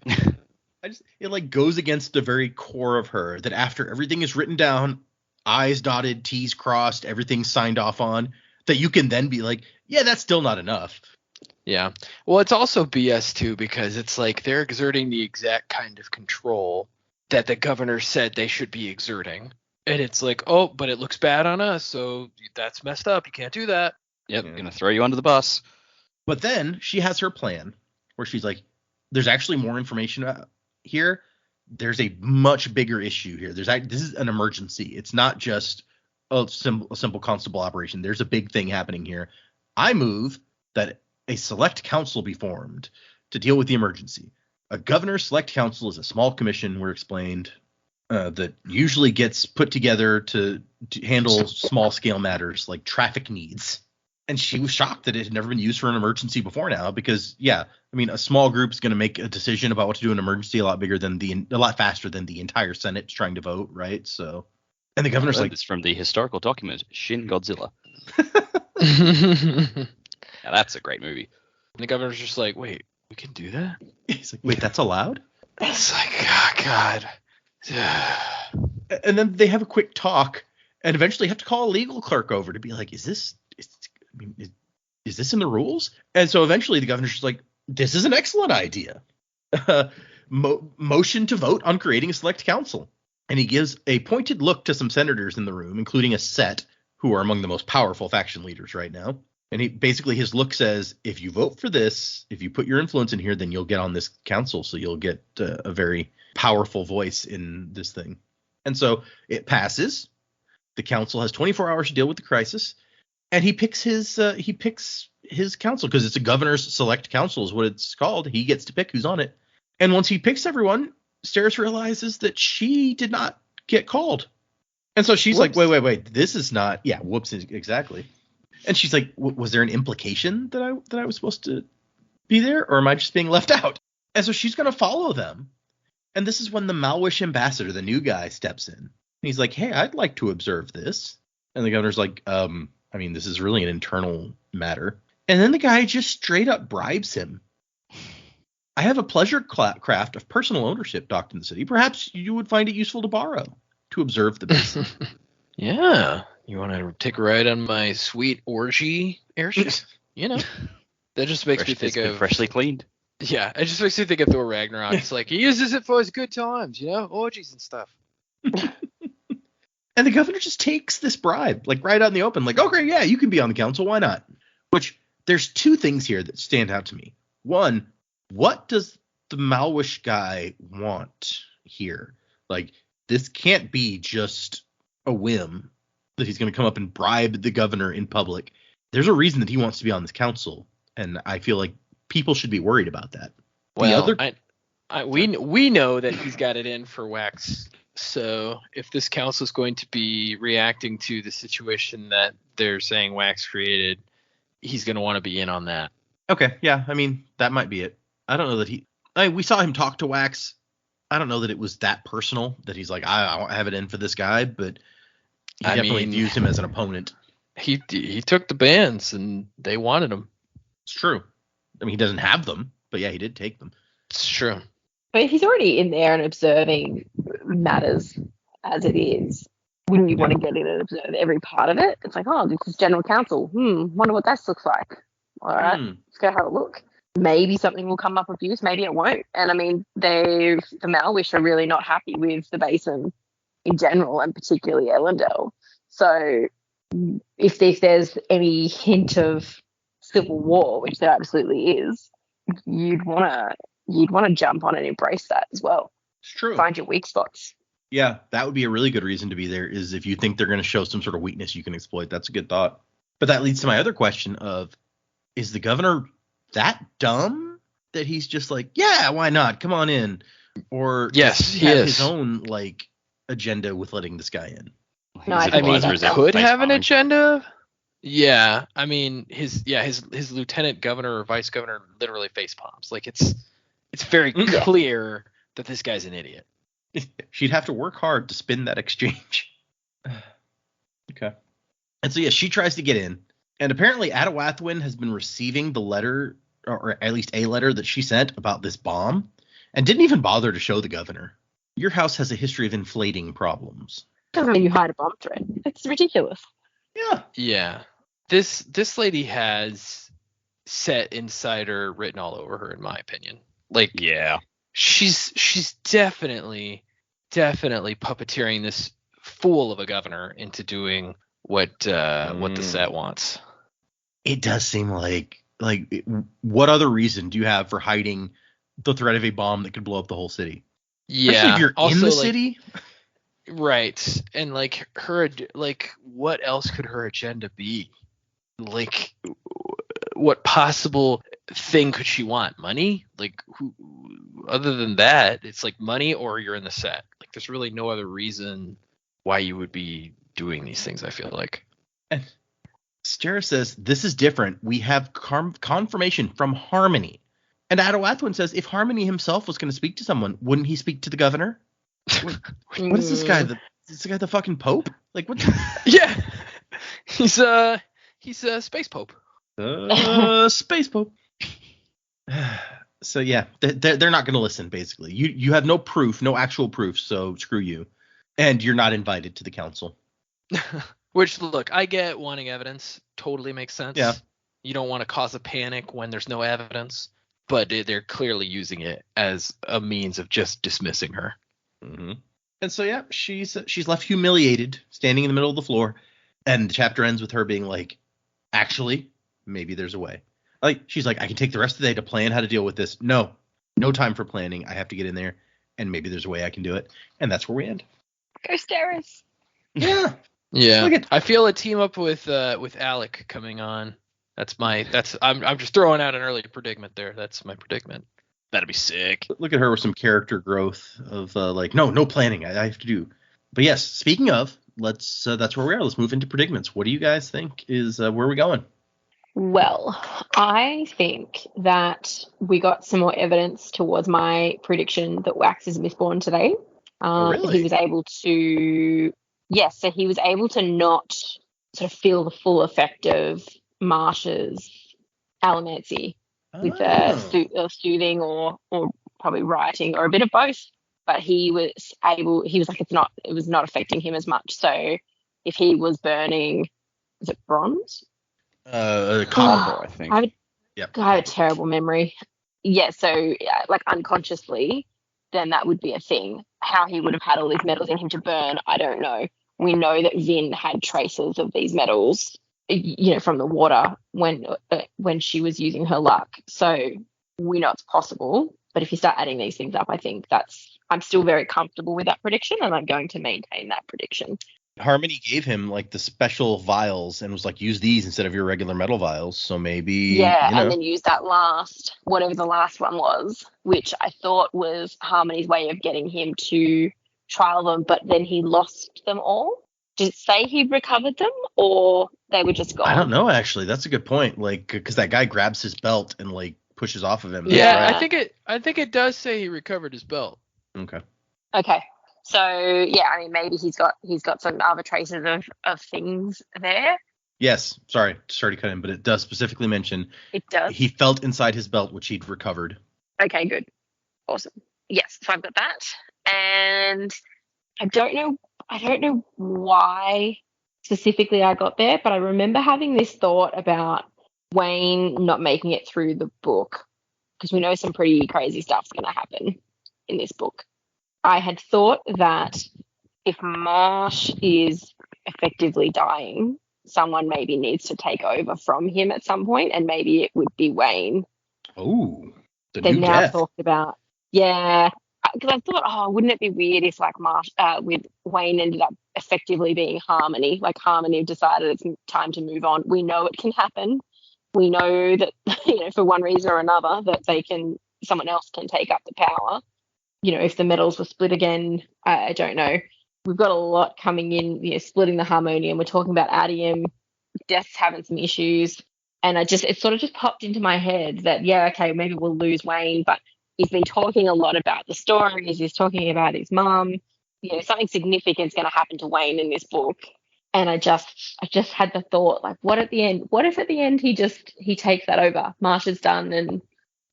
It like goes against the very core of her that after everything is written down, I's dotted, T's crossed, everything's signed off on, that you can then be like, yeah, that's still not enough. Yeah. Well, it's also BS too, because it's like they're exerting the exact kind of control that the governor said they should be exerting. And it's like, oh, but it looks bad on us, so that's messed up. You can't do that. Yep, gonna throw you under the bus. But then she has her plan where she's like, there's actually more information here. There's a much bigger issue here. This is an emergency. It's not just a simple constable operation. There's a big thing happening here. I move that a select council be formed to deal with the emergency. A governor's select council is a small commission, we're explained, that usually gets put together to handle small scale matters like traffic needs. And she was shocked that it had never been used for an emergency before now, because, yeah, I mean, a small group is going to make a decision about what to do in an emergency a lot faster than the entire Senate trying to vote, right? So, and the governor's like, it's from the historical document Shin Godzilla. Now that's a great movie. And the governor's just like, wait, we can do that? He's like, wait, that's allowed? It's like, oh, God. And then they have a quick talk and eventually have to call a legal clerk over to be like, is this in the rules? And so eventually the governor's just like, this is an excellent idea. Motion to vote on creating a select council. And he gives a pointed look to some senators in the room, including a Set, who are among the most powerful faction leaders right now. And his look says, if you vote for this, if you put your influence in here, then you'll get on this council. So you'll get a very powerful voice in this thing. And so it passes. The council has 24 hours to deal with the crisis. And he picks his council, because it's a governor's select council is what it's called. He gets to pick who's on it. And once he picks everyone, Steris realizes that she did not get called. And so she's like, wait, this is not. Yeah, whoops, exactly. And she's like, was there an implication that I was supposed to be there, or am I just being left out? And so she's going to follow them. And this is when the Malwish ambassador, the new guy, steps in. And he's like, hey, I'd like to observe this. And the governor's like, I mean, this is really an internal matter. And then the guy just straight up bribes him. I have a pleasure craft of personal ownership docked in the city. Perhaps you would find it useful to borrow to observe the business. Yeah. You want to take a ride on my sweet orgy airship? You know, that just makes me think of freshly cleaned. Yeah, it just makes me think of Thor Ragnarok. It's like he uses it for his good times, you know, orgies and stuff. And the governor just takes this bribe, like right out in the open, like, okay, yeah, you can be on the council. Why not? Which there's two things here that stand out to me. One, what does the Malwish guy want here? Like, this can't be just a whim that he's going to come up and bribe the governor in public. There's a reason that he wants to be on this council. And I feel like people should be worried about that. Well, we know that he's got it in for Wax So if this council is going to be reacting to the situation that they're saying Wax created, he's going to want to be in on that. Okay, yeah, I mean, that might be it. I don't know that we saw him talk to Wax. I don't know that it was that personal that he's like, I don't have it in for this guy, but he definitely views him as an opponent. He took the bands and they wanted him. It's true. I mean, he doesn't have them, but yeah, he did take them. It's true. But if he's already in there and observing matters as it is, wouldn't you want to get in and observe every part of it? It's like, oh, this is general counsel. Wonder what that looks like. All right, let's go have a look. Maybe something will come up abuse, maybe it won't. And I mean, the Malwish are really not happy with the Basin in general, and particularly Ellendale. So if there's any hint of civil war, which there absolutely is, you'd want to jump on and embrace that as well. It's true. Find your weak spots. Yeah, that would be a really good reason to be there, is if you think they're going to show some sort of weakness you can exploit. That's a good thought. But that leads to my other question of, is the governor that dumb that he's just like, yeah, why not? Come on in. Or yes, does he have his own like agenda with letting this guy in? No, I mean, he could have an agenda. Yeah, I mean, his lieutenant governor or vice governor literally face palms. Like it's very clear that this guy's an idiot. She'd have to work hard to spin that exchange. Okay. And so, yeah, she tries to get in. And apparently Adawathwin has been receiving the letter, or at least a letter that she sent about this bomb, and didn't even bother to show the governor. Your house has a history of inflating problems. Doesn't mean you hide a bomb threat. It's ridiculous. Yeah. Yeah. This lady has set insider written all over her, in my opinion. Like, yeah, she's definitely puppeteering this fool of a governor into doing what the set wants. It does seem like what other reason do you have for hiding the threat of a bomb that could blow up the whole city? Yeah. Especially if you're also, in the like, city. Right. And like what else could her agenda be? Like, what possible thing could she want? Money? Like, who? Other than that, it's like money or you're in the set. Like, there's really no other reason why you would be doing these things, I feel like. And Stera says, this is different. We have confirmation from Harmony. And Adawathwin says, if Harmony himself was going to speak to someone, wouldn't he speak to the governor? What is this guy? Is this guy the fucking Pope? Like, what? Yeah. He's a space Pope. Space Pope. So yeah, they're not going to listen. Basically, you have no proof, no actual proof. So screw you, and you're not invited to the council. Which, look, I get wanting evidence. Totally makes sense. Yeah. You don't want to cause a panic when there's no evidence, but they're clearly using it as a means of just dismissing her. Mm-hmm. And so yeah, she's left humiliated, standing in the middle of the floor, and the chapter ends with her being like, actually, maybe there's a way. Like, she's like, I can take the rest of the day to plan how to deal with this. No time for planning. I have to get in there, and maybe there's a way I can do it. And that's where we end. Go Steris. Yeah. Yeah. I feel a team up with Alec coming on. I'm just throwing out an early predicament there. That's my predicament. that'd be sick. Look at her with some character growth of no planning. I have to do. But yes, speaking of, that's where we are. Let's move into predicaments. What do you guys think is where are we going? Well, I think that we got some more evidence towards my prediction that Wax is Mistborn today. Really? He was able to, so he was able to not sort of feel the full effect of Marsh's allomancy with soothing or probably writing or a bit of both. But he was like, it was not affecting him as much. So if he was burning, is it bronze? Copper, I think. I have a terrible memory. Yeah, so like unconsciously, then that would be a thing. How he would have had all these metals in him to burn, I don't know. We know that Vin had traces of these metals, from the water when she was using her luck. So we know it's possible. But if you start adding these things up, I think I'm still very comfortable with that prediction, and I'm going to maintain that prediction. Harmony gave him like the special vials and was like, use these instead of your regular metal vials. So maybe and then use that whatever the last one was, which I thought was Harmony's way of getting him to trial them, but then he lost them all? Did it say he recovered them, or they were just gone? I don't know, actually. That's a good point. Like, because that guy grabs his belt and like pushes off of him. Yeah, Right. I think it does say he recovered his belt. Okay. So yeah, I mean, maybe he's got some other traces of things there. Yes. Sorry to cut in, but it does specifically mention It does. he felt inside his belt, which he'd recovered. Okay, good. Awesome. Yes, so I've got that. And I don't know why specifically I got there, but I remember having this thought about Wayne not making it through the book, because we know some pretty crazy stuff's going to happen in this book. I had thought that if Marsh is effectively dying, someone maybe needs to take over from him at some point, and maybe it would be Wayne. Oh, They've now talked about, yeah, because I thought, wouldn't it be weird if like Marsh with Wayne ended up effectively being Harmony, like Harmony decided it's time to move on. We know it can happen. We know that, for one reason or another, that someone else can take up the power. If the metals were split again, I don't know. We've got a lot coming in, splitting the harmonium. We're talking about Adium. Death's having some issues. And it sort of just popped into my head that, yeah, okay, maybe we'll lose Wayne, but he's been talking a lot about the stories. He's talking about his mum. Something significant's going to happen to Wayne in this book. And I just had the thought, like, what if at the end he takes that over? Marsh is done and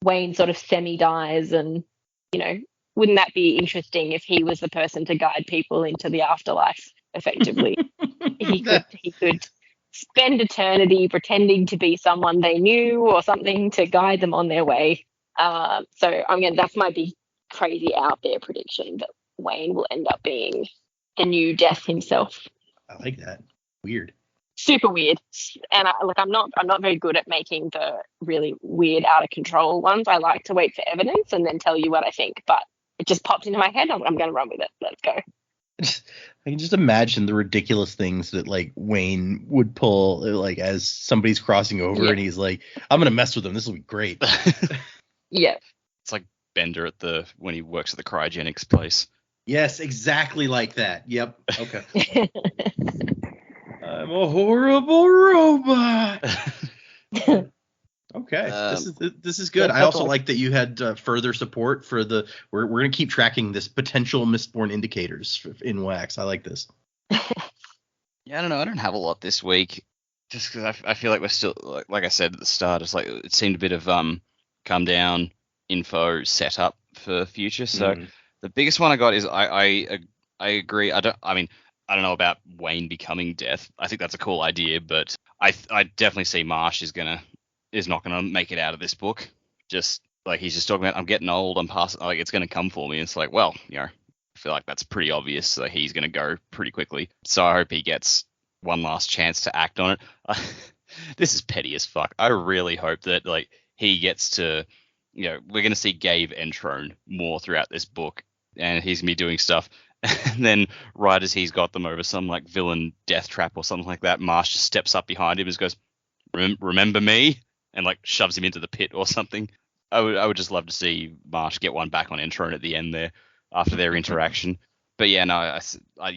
Wayne sort of semi-dies, and, wouldn't that be interesting if he was the person to guide people into the afterlife effectively? He could spend eternity pretending to be someone they knew or something to guide them on their way. That's my big crazy out there prediction, that Wayne will end up being the new Death himself. I like that. Weird. Super weird. And I'm not very good at making the really weird, out of control ones. I like to wait for evidence and then tell you what I think, but it just popped into my head. I'm going to run with it. Let's go. I can just imagine the ridiculous things that like Wayne would pull, like as somebody's crossing over and he's like, I'm going to mess with him. This will be great. Yeah. It's like Bender when he works at the cryogenics place. Yes, exactly like that. Yep. Okay. I'm a horrible robot. Okay, this is good. I also like that you had further support for we're going to keep tracking this potential Mistborn indicators in Wax. I like this. Yeah, I don't know. I don't have a lot this week, just because I feel like we're still, like I said at the start, it's like it seemed a bit of come down info set up for future. So the biggest one I got is I agree. I don't know about Wayne becoming Death. I think that's a cool idea, but I definitely see Marsh is not going to make it out of this book. Just like he's just talking about, I'm getting old, I'm past, like it's going to come for me. It's like, well, I feel like that's pretty obvious. So he's going to go pretty quickly. So I hope he gets one last chance to act on it. This is petty as fuck. I really hope that like he gets to, we're going to see Gabe Entrone more throughout this book, and he's going to be doing stuff. And then right as he's got them over some like villain death trap or something like that, Marsh just steps up behind him and goes, remember me? And like shoves him into the pit or something. I would just love to see Marsh get one back on Entrone at the end there after their interaction. But yeah, no, I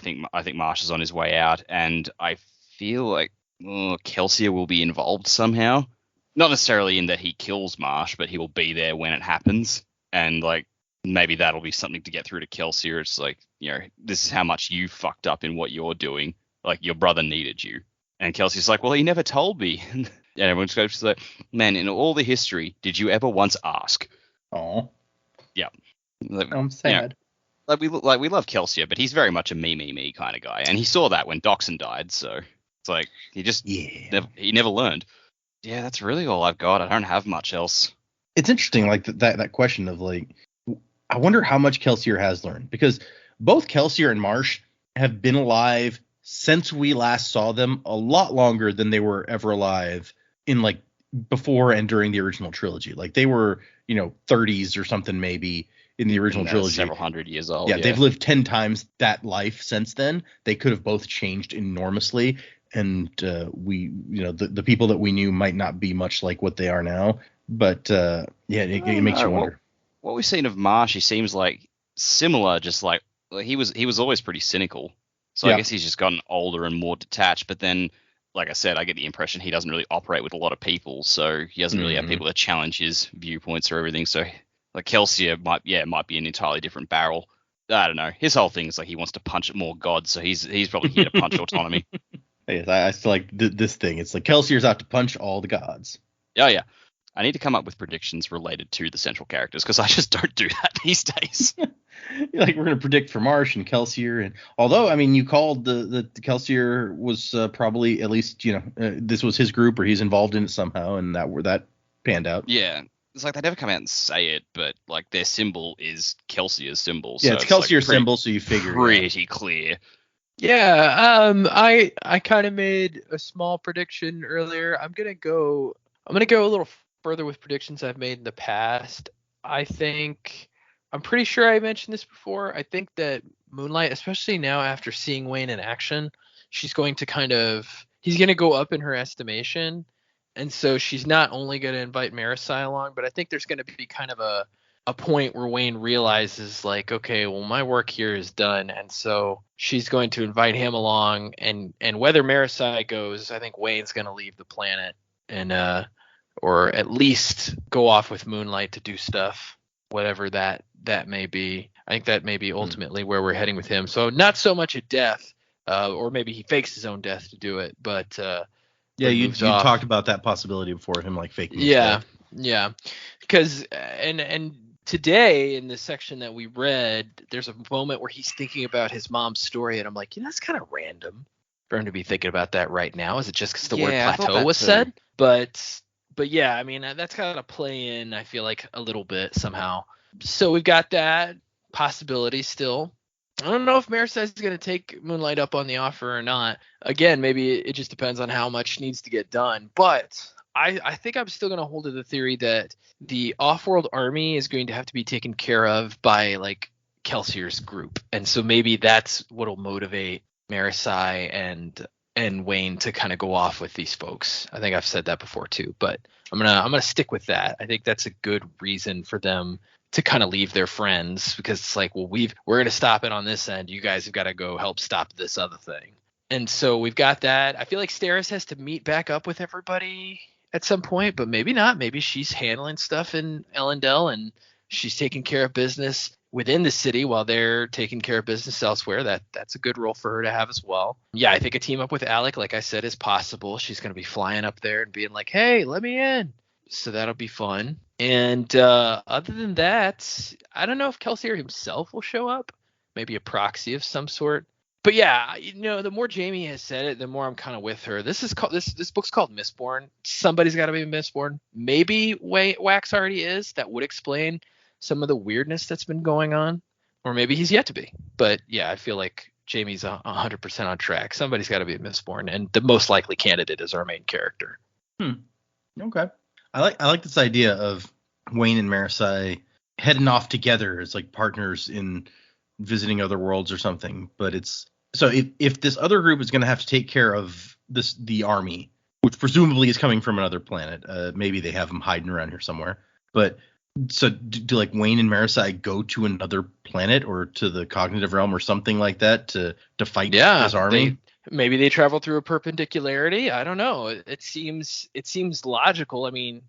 think Marsh is on his way out, and I feel like Kelsier will be involved somehow. Not necessarily in that he kills Marsh, but he will be there when it happens, and like maybe that'll be something to get through to Kelsier. It's like, this is how much you fucked up in what you're doing. Like your brother needed you, and Kelsey's like, well, he never told me. And everyone's goes like, man, in all the history, did you ever once ask? Oh, yeah. I'm sad. We love Kelsier, but he's very much a me kind of guy, and he saw that when Doxson died. So it's like he never learned. Yeah, that's really all I've got. I don't have much else. It's interesting, like that question of like, I wonder how much Kelsier has learned, because both Kelsier and Marsh have been alive since we last saw them, a lot longer than they were ever alive in like before and during the original trilogy. Like they were, 30s or something maybe in the original trilogy. Several hundred years old. Yeah, they've lived 10 times that life since then. They could have both changed enormously, and the people that we knew might not be much like what they are now. But it makes you wonder. What we've seen of Marsh, he seems like similar, just like he was always pretty cynical. So Yeah. I guess he's just gotten older and more detached. But then, like I said, I get the impression he doesn't really operate with a lot of people, so he doesn't really have people to challenge his viewpoints or everything. So like Kelsier might be an entirely different barrel. I don't know. His whole thing is like he wants to punch more gods, so he's probably here to punch autonomy. Yes, I still like this thing. It's like Kelsier's out to punch all the gods. Oh yeah. I need to come up with predictions related to the central characters because I just don't do that these days. Like we're gonna predict for Marsh and Kelsier, and although I mean you called the Kelsier was probably at least this was his group or he's involved in it somehow, and that panned out. Yeah, it's like they never come out and say it, but like their symbol is Kelsier's symbol. Yeah, so it's Kelsier's like symbol, so you figure pretty clear. Yeah, I kind of made a small prediction earlier. I'm gonna go a little further with predictions I've made in the past. I'm pretty sure I mentioned this before. I think that Moonlight, especially now after seeing Wayne in action, he's going to go up in her estimation. And so she's not only going to invite Marisi along, but I think there's going to be kind of a point where Wayne realizes like, okay, well, my work here is done. And so she's going to invite him along, and whether Marisi goes, I think Wayne's going to leave the planet and, or at least go off with Moonlight to do stuff, whatever that may be. I think that may be ultimately where we're heading with him. So not so much a death, or maybe he fakes his own death to do it, but yeah, you talked about that possibility before, him like faking his death. Yeah, because and today in the section that we read, there's a moment where he's thinking about his mom's story, and I'm like, that's kind of random for him to be thinking about that right now. Is it just because the word plateau was said? But yeah, I mean, that's got to play in, I feel like, a little bit somehow. So we've got that possibility still. I don't know if Marisi is going to take Moonlight up on the offer or not. Again, maybe it just depends on how much needs to get done. But I think I'm still going to hold to the theory that the off-world army is going to have to be taken care of by, like, Kelsier's group. And so maybe that's what will motivate Marisi and Wayne to kind of go off with these folks. I think I've said that before too, but I'm gonna stick with that. I think that's a good reason for them to kind of leave their friends, because it's like, well, we're gonna stop it on this end. You guys have got to go help stop this other thing. And so we've got that. I feel like Steris has to meet back up with everybody at some point, but maybe not. Maybe she's handling stuff in Ellendale and she's taking care of business within the city while they're taking care of business elsewhere. That's a good role for her to have as well. Yeah, I think a team up with Alec, like I said, is possible. She's going to be flying up there and being like, hey, let me in. So that'll be fun. And other than that, I don't know if Kelsier himself will show up. Maybe a proxy of some sort. But yeah, the more Jamie has said it, the more I'm kind of with her. This book's called Mistborn. Somebody's got to be Mistborn. Maybe Wax already is. That would explain some of the weirdness that's been going on, or maybe he's yet to be. But yeah, I feel like Jamie's 100% on track. Somebody's got to be a Mistborn, and the most likely candidate is our main character. Okay, I like this idea of Wayne and Marisi heading off together as like partners in visiting other worlds or something. But it's so if this other group is going to have to take care of the army, which presumably is coming from another planet, maybe they have them hiding around here somewhere, but so do like Wayne and Marisi go to another planet or to the cognitive realm or something like that to fight this army? Maybe they travel through a perpendicularity. I don't know. It seems logical. I mean,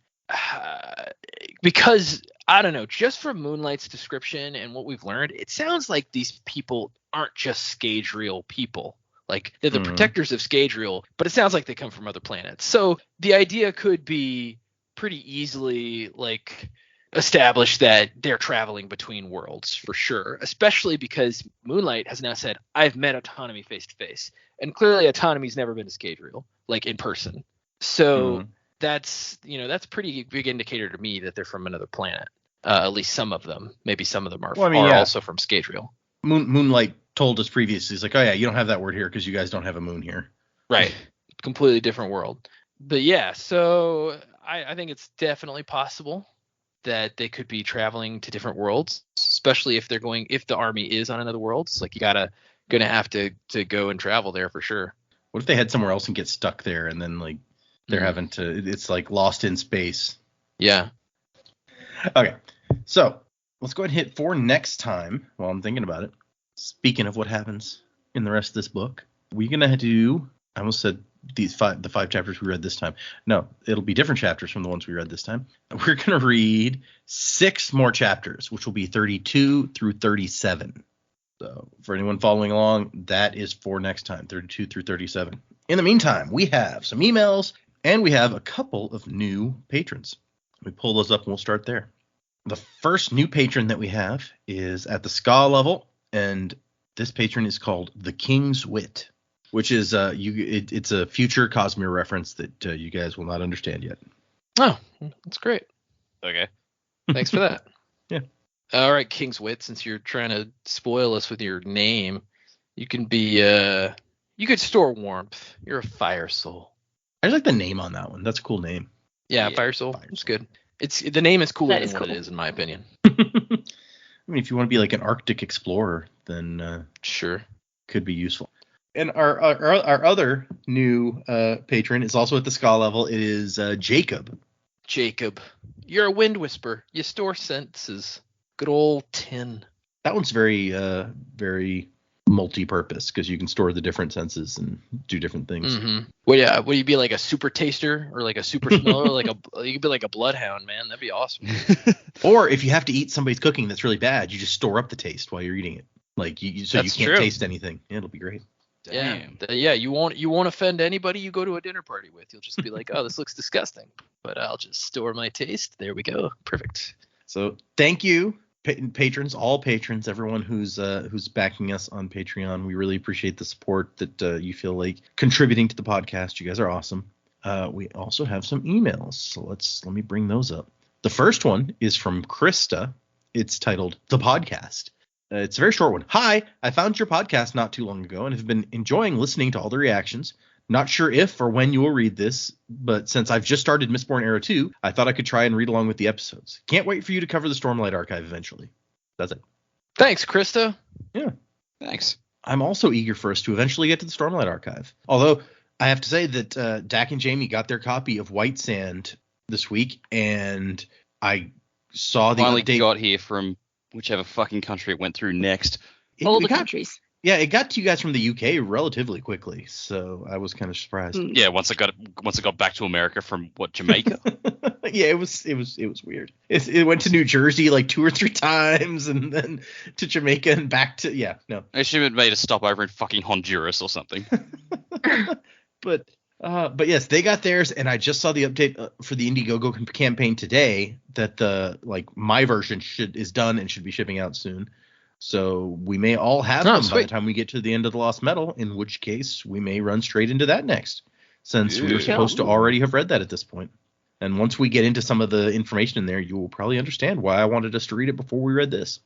because I don't know, just from Moonlight's description and what we've learned, it sounds like these people aren't just Scadrial people. Like they're the protectors of Scadrial, but it sounds like they come from other planets. So the idea could be pretty easily like established that they're traveling between worlds for sure, especially because Moonlight has now said, I've met Autonomy face to face, and clearly Autonomy's never been to Scadrial, like in person. So that's a pretty big indicator to me that they're from another planet. At least some of them. Maybe some of them are also from Scadrial. Moonlight told us previously, he's like, oh yeah, you don't have that word here because you guys don't have a moon here. Right. Completely different world. But yeah, so I think it's definitely possible that they could be traveling to different worlds, especially if the army is on another world. It's like you gonna have to go and travel there for sure. What if they head somewhere else and get stuck there, and then like they're having to, it's like lost in space. Yeah. Okay, so let's go ahead and hit 4 next time while I'm thinking about it. speaking of what happens in the rest of this book, we're going to do, I almost said the 5 chapters we read this time. No, it'll be different chapters from the ones we read this time. We're going to read 6 more chapters, which will be 32 through 37. So for anyone following along, that is for next time, 32 through 37. In the meantime, we have some emails and we have a couple of new patrons. We pull those up and we'll start there. The first new patron that we have is at the ska level, and this patron is called The King's Wit, which is it's a future Cosmere reference that you guys will not understand yet. Oh, that's great. Okay. Thanks for that. Yeah. All right, King's Wit, since you're trying to spoil us with your name, you can be you could store warmth. You're a fire soul. I just like the name on that one. That's a cool name. Yeah, fire soul. It's good. The name is cooler than what it is, in my opinion. I mean, if you want to be like an Arctic explorer, then sure, could be useful. And our other new patron is also at the ska level. It is Jacob. Jacob, you're a wind whisper. You store senses. Good old tin. That one's very very multi-purpose because you can store the different senses and do different things. Mm-hmm. Well, yeah. Would you be like a super taster or like a super smeller? You could be like a bloodhound, man. That'd be awesome. Or if you have to eat somebody's cooking that's really bad, you just store up the taste while you're eating it. Like you can't taste anything. It'll be great. Damn. Yeah. You won't offend anybody you go to a dinner party with. You'll just be like, oh, this looks disgusting, but I'll just store my taste. There we go. Perfect. So thank you. Patrons, all patrons, everyone who's backing us on Patreon. We really appreciate the support that you feel like contributing to the podcast. You guys are awesome. We also have some emails, so let me bring those up. The first one is from Krista. It's titled The Podcast. It's a very short one. Hi, I found your podcast not too long ago and have been enjoying listening to all the reactions. Not sure if or when you will read this, but since I've just started Mistborn Era 2, I thought I could try and read along with the episodes. Can't wait for you to cover the Stormlight Archive eventually. That's it. Thanks, Krista. Yeah. Thanks. I'm also eager for us to eventually get to the Stormlight Archive. Although I have to say that Dak and Jamie got their copy of White Sand this week, and I saw the finally update. Got here from whichever fucking country it went through next. All the countries. Yeah, it got to you guys from the UK relatively quickly, so I was kind of surprised. Yeah, once it got back to America from Jamaica. Yeah, it was weird. It went to New Jersey like 2 or 3 times, and then to Jamaica and back to I should have made a stop over in fucking Honduras or something. But yes, they got theirs, and I just saw the update for the Indiegogo campaign today that my version is done and should be shipping out soon. So we may all have them by the time we get to the end of the Lost Metal, in which case we may run straight into that next, since we were supposed to already have read that at this point. And once we get into some of the information in there, you will probably understand why I wanted us to read it before we read this.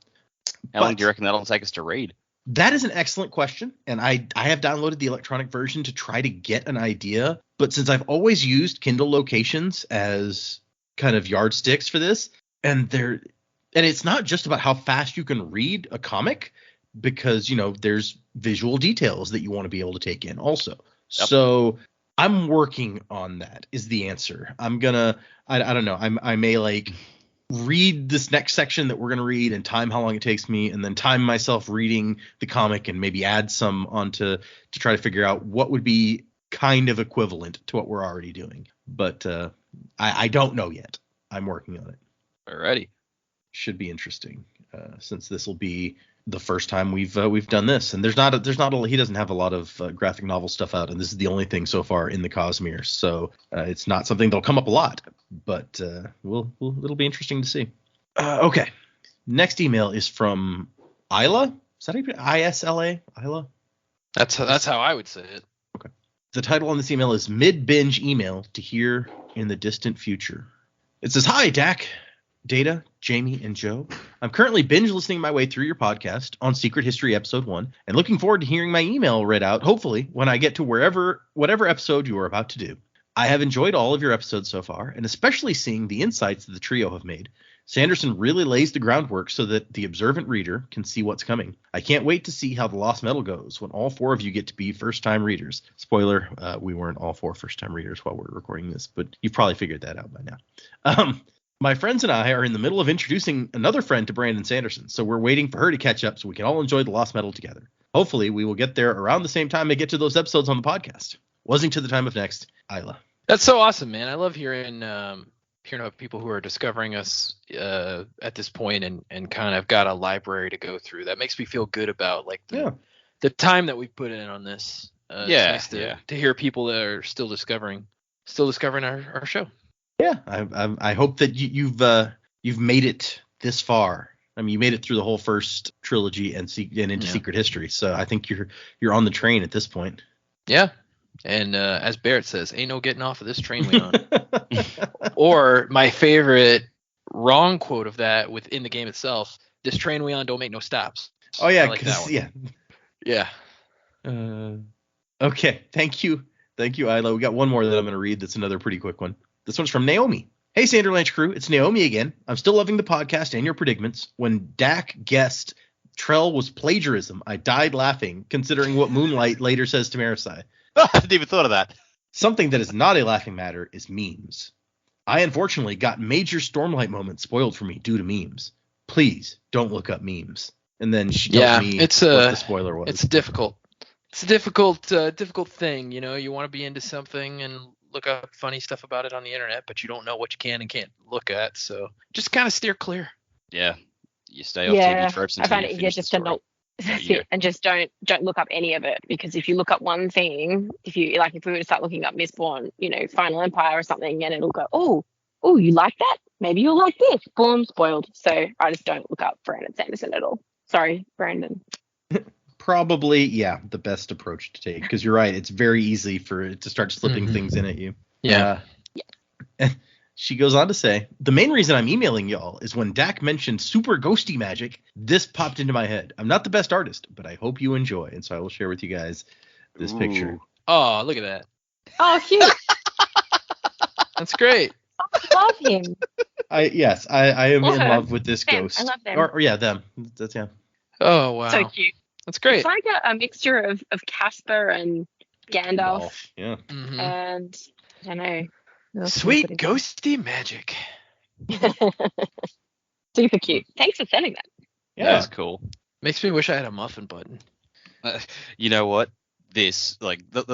How long do you reckon that'll take us to read? That is an excellent question, and I have downloaded the electronic version to try to get an idea. But since I've always used Kindle locations as kind of yardsticks for this, and it's not just about how fast you can read a comic, because there's visual details that you want to be able to take in also. Yep. So I'm working on that is the answer. I'm gonna I don't know. I may read this next section that we're going to read and time how long it takes me, and then time myself reading the comic and maybe add some onto to try to figure out what would be kind of equivalent to what we're already doing. But I don't know yet. I'm working on it. Alrighty. Should be interesting since this will be the first time we've done this, and there's not he doesn't have a lot of graphic novel stuff out, and this is the only thing so far in the Cosmere, so it's not something that'll come up a lot, but it'll be interesting to see. Okay, next email is from Isla. Is that Isla? Isla? That's how I would say it. Okay. The title on this email is Mid Binge Email to Hear in the Distant Future. It says, "Hi, Dak, Data, Jamie, and Joe. I'm currently binge listening my way through your podcast on Secret History Episode 1 and looking forward to hearing my email read out, hopefully, when I get to whatever episode you are about to do. I have enjoyed all of your episodes so far, and especially seeing the insights that the trio have made. Sanderson really lays the groundwork so that the observant reader can see what's coming. I can't wait to see how the Lost Metal goes when all 4 of you get to be first-time readers." Spoiler, we weren't all 4 first-time readers while we're recording this, but you've probably figured that out by now. My friends and I are in the middle of introducing another friend to Brandon Sanderson, so we're waiting for her to catch up so we can all enjoy the Lost Metal together. Hopefully, we will get there around the same time I get to those episodes on the podcast. Wasn't to the time of next, Isla. That's so awesome, man. I love hearing about people who are discovering us at this point and kind of got a library to go through. That makes me feel good about like the time that we've put in on this. It's nice to hear people that are still discovering our show. Yeah, I hope that you've made it this far. I mean, you made it through the whole first trilogy and into Secret History. So I think you're on the train at this point. Yeah. And as Barrett says, ain't no getting off of this train we on. Or my favorite wrong quote of that within the game itself, this train we on don't make no stops. Oh, yeah. I like that one. Yeah. Okay. Thank you, Isla. We got one more that I'm going to read. That's another pretty quick one. This one's from Naomi. Hey, Sanderlanche crew. It's Naomi again. I'm still loving the podcast and your predicaments. When Dak guessed Trell was plagiarism, I died laughing, considering what Moonlight later says to Marasai. I hadn't even thought of that. Something that is not a laughing matter is memes. I unfortunately got major Stormlight moments spoiled for me due to memes. Please don't look up memes. And then she tells me what the spoiler was. It's difficult. It's a difficult thing. You know, you want to be into something and look up funny stuff about it on the internet, but you don't know what you can and can't look at. So just kind of steer clear. Yeah. You stay off TV tropes until I find it easier just to not and just don't look up any of it, because if you look up one thing, if we were to start looking up Mistborn, Final Empire or something, and it'll go, oh, you like that? Maybe you'll like this. Boom, spoiled. So I just don't look up Brandon Sanderson at all. Sorry, Brandon. Probably, the best approach to take, because you're right. It's very easy for it to start slipping things in at you. Yeah. She goes on to say, the main reason I'm emailing y'all is when Dak mentioned super ghosty magic, this popped into my head. I'm not the best artist, but I hope you enjoy. And so I will share with you guys this picture. Oh, look at that. Oh, cute. That's great. I love him. I am in love with this ghost. I love them. Or them. That's Oh, wow. So cute. That's great. It's like a mixture of Casper and Gandalf. Yeah. Mm-hmm. And I don't know. Sweet ghosty magic. Super cute. Thanks for sending that. Yeah, that's cool. Makes me wish I had a muffin button. You know what? Let's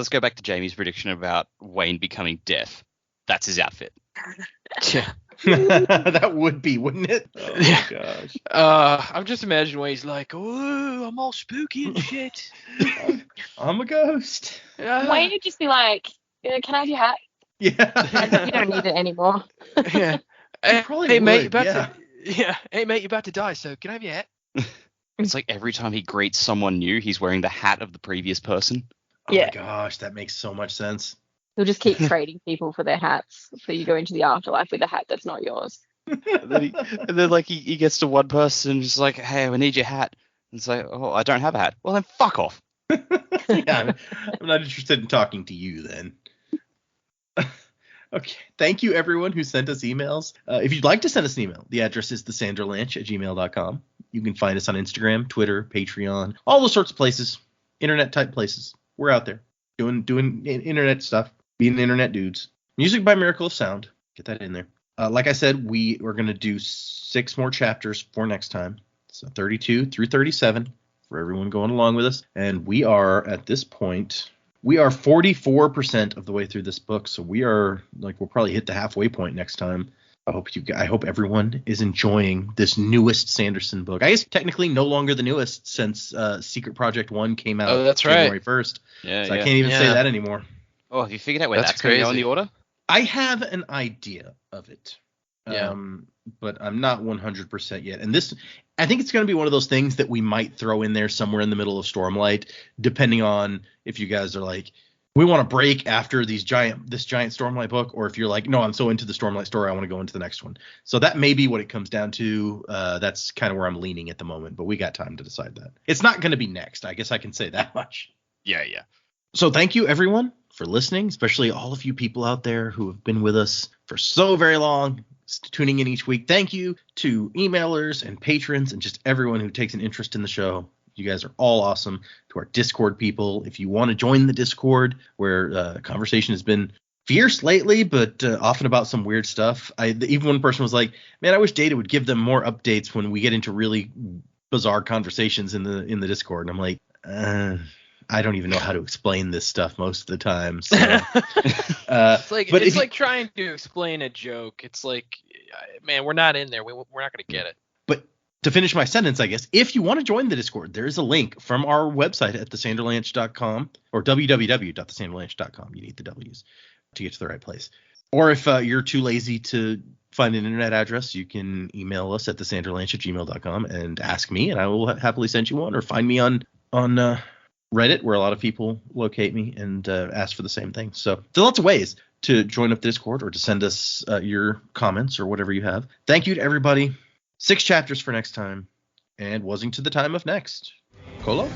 go back to Jamie's prediction about Wayne becoming deaf. That's his outfit. Yeah. That would be, wouldn't it? Oh my gosh. I'm just imagining Wayne's like, oh, I'm all spooky and shit. I'm a ghost. Wayne would just be like, can I have your hat? Yeah. You don't need it anymore. Yeah. Hey, mate, hey, mate, you're about to die, so can I have your hat? It's like every time he greets someone new, he's wearing the hat of the previous person. Oh my gosh, that makes so much sense. He'll just keep trading people for their hats, so you go into the afterlife with a hat that's not yours. And then he gets to one person and just like, hey, I need your hat. And it's like, oh, I don't have a hat. Well, then fuck off. I'm not interested in talking to you then. Okay. Thank you, everyone who sent us emails. If you'd like to send us an email, the address is thesanderlanche@gmail.com. You can find us on Instagram, Twitter, Patreon, all those sorts of places, internet-type places. We're out there doing internet stuff, being internet dudes. Music by Miracle of Sound. Get that in there. Like I said, we are going to do 6 more chapters for next time. So 32 through 37 for everyone going along with us. And we are, at this point... We are 44% of the way through this book, so we'll probably hit the halfway point next time. I hope everyone is enjoying this newest Sanderson book. I guess technically no longer the newest since Secret Project 1 came out January 1st. Yeah, so I can't even say that anymore. Oh, have you figured out where that's going to go in the order? I have an idea of it. Yeah. But I'm not 100% yet. And this, I think it's going to be one of those things that we might throw in there somewhere in the middle of Stormlight, depending on if you guys are like, we want to break after this giant Stormlight book, or if you're like, no, I'm so into the Stormlight story, I want to go into the next one. So that may be what it comes down to. That's kind of where I'm leaning at the moment, but we got time to decide that. It's not going to be next. I guess I can say that much. Yeah. So thank you, everyone, for listening, especially all of you people out there who have been with us for so very long, tuning in each week. Thank you to emailers and patrons and just everyone who takes an interest in the show. You guys are all awesome. To our Discord people, if you want to join the Discord where conversation has been fierce lately, but often about some weird stuff. Even one person was like, man, I wish Data would give them more updates when we get into really bizarre conversations in the Discord. And I'm like, I don't even know how to explain this stuff most of the time. So, it's like trying to explain a joke. It's like, man, we're not in there. We're not going to get it. But to finish my sentence, I guess, if you want to join the Discord, there is a link from our website at thesanderlanche.com or www.thesanderlanche.com. You need the W's to get to the right place. Or if you're too lazy to find an internet address, you can email us at thesanderlanche@gmail.com and ask me, and I will happily send you one, or find me on Reddit, where a lot of people locate me, and ask for the same thing. So there's lots of ways to join up the Discord or to send us your comments or whatever you have. Thank you to everybody. 6 chapters for next time, and wasing to the time of next. Colo?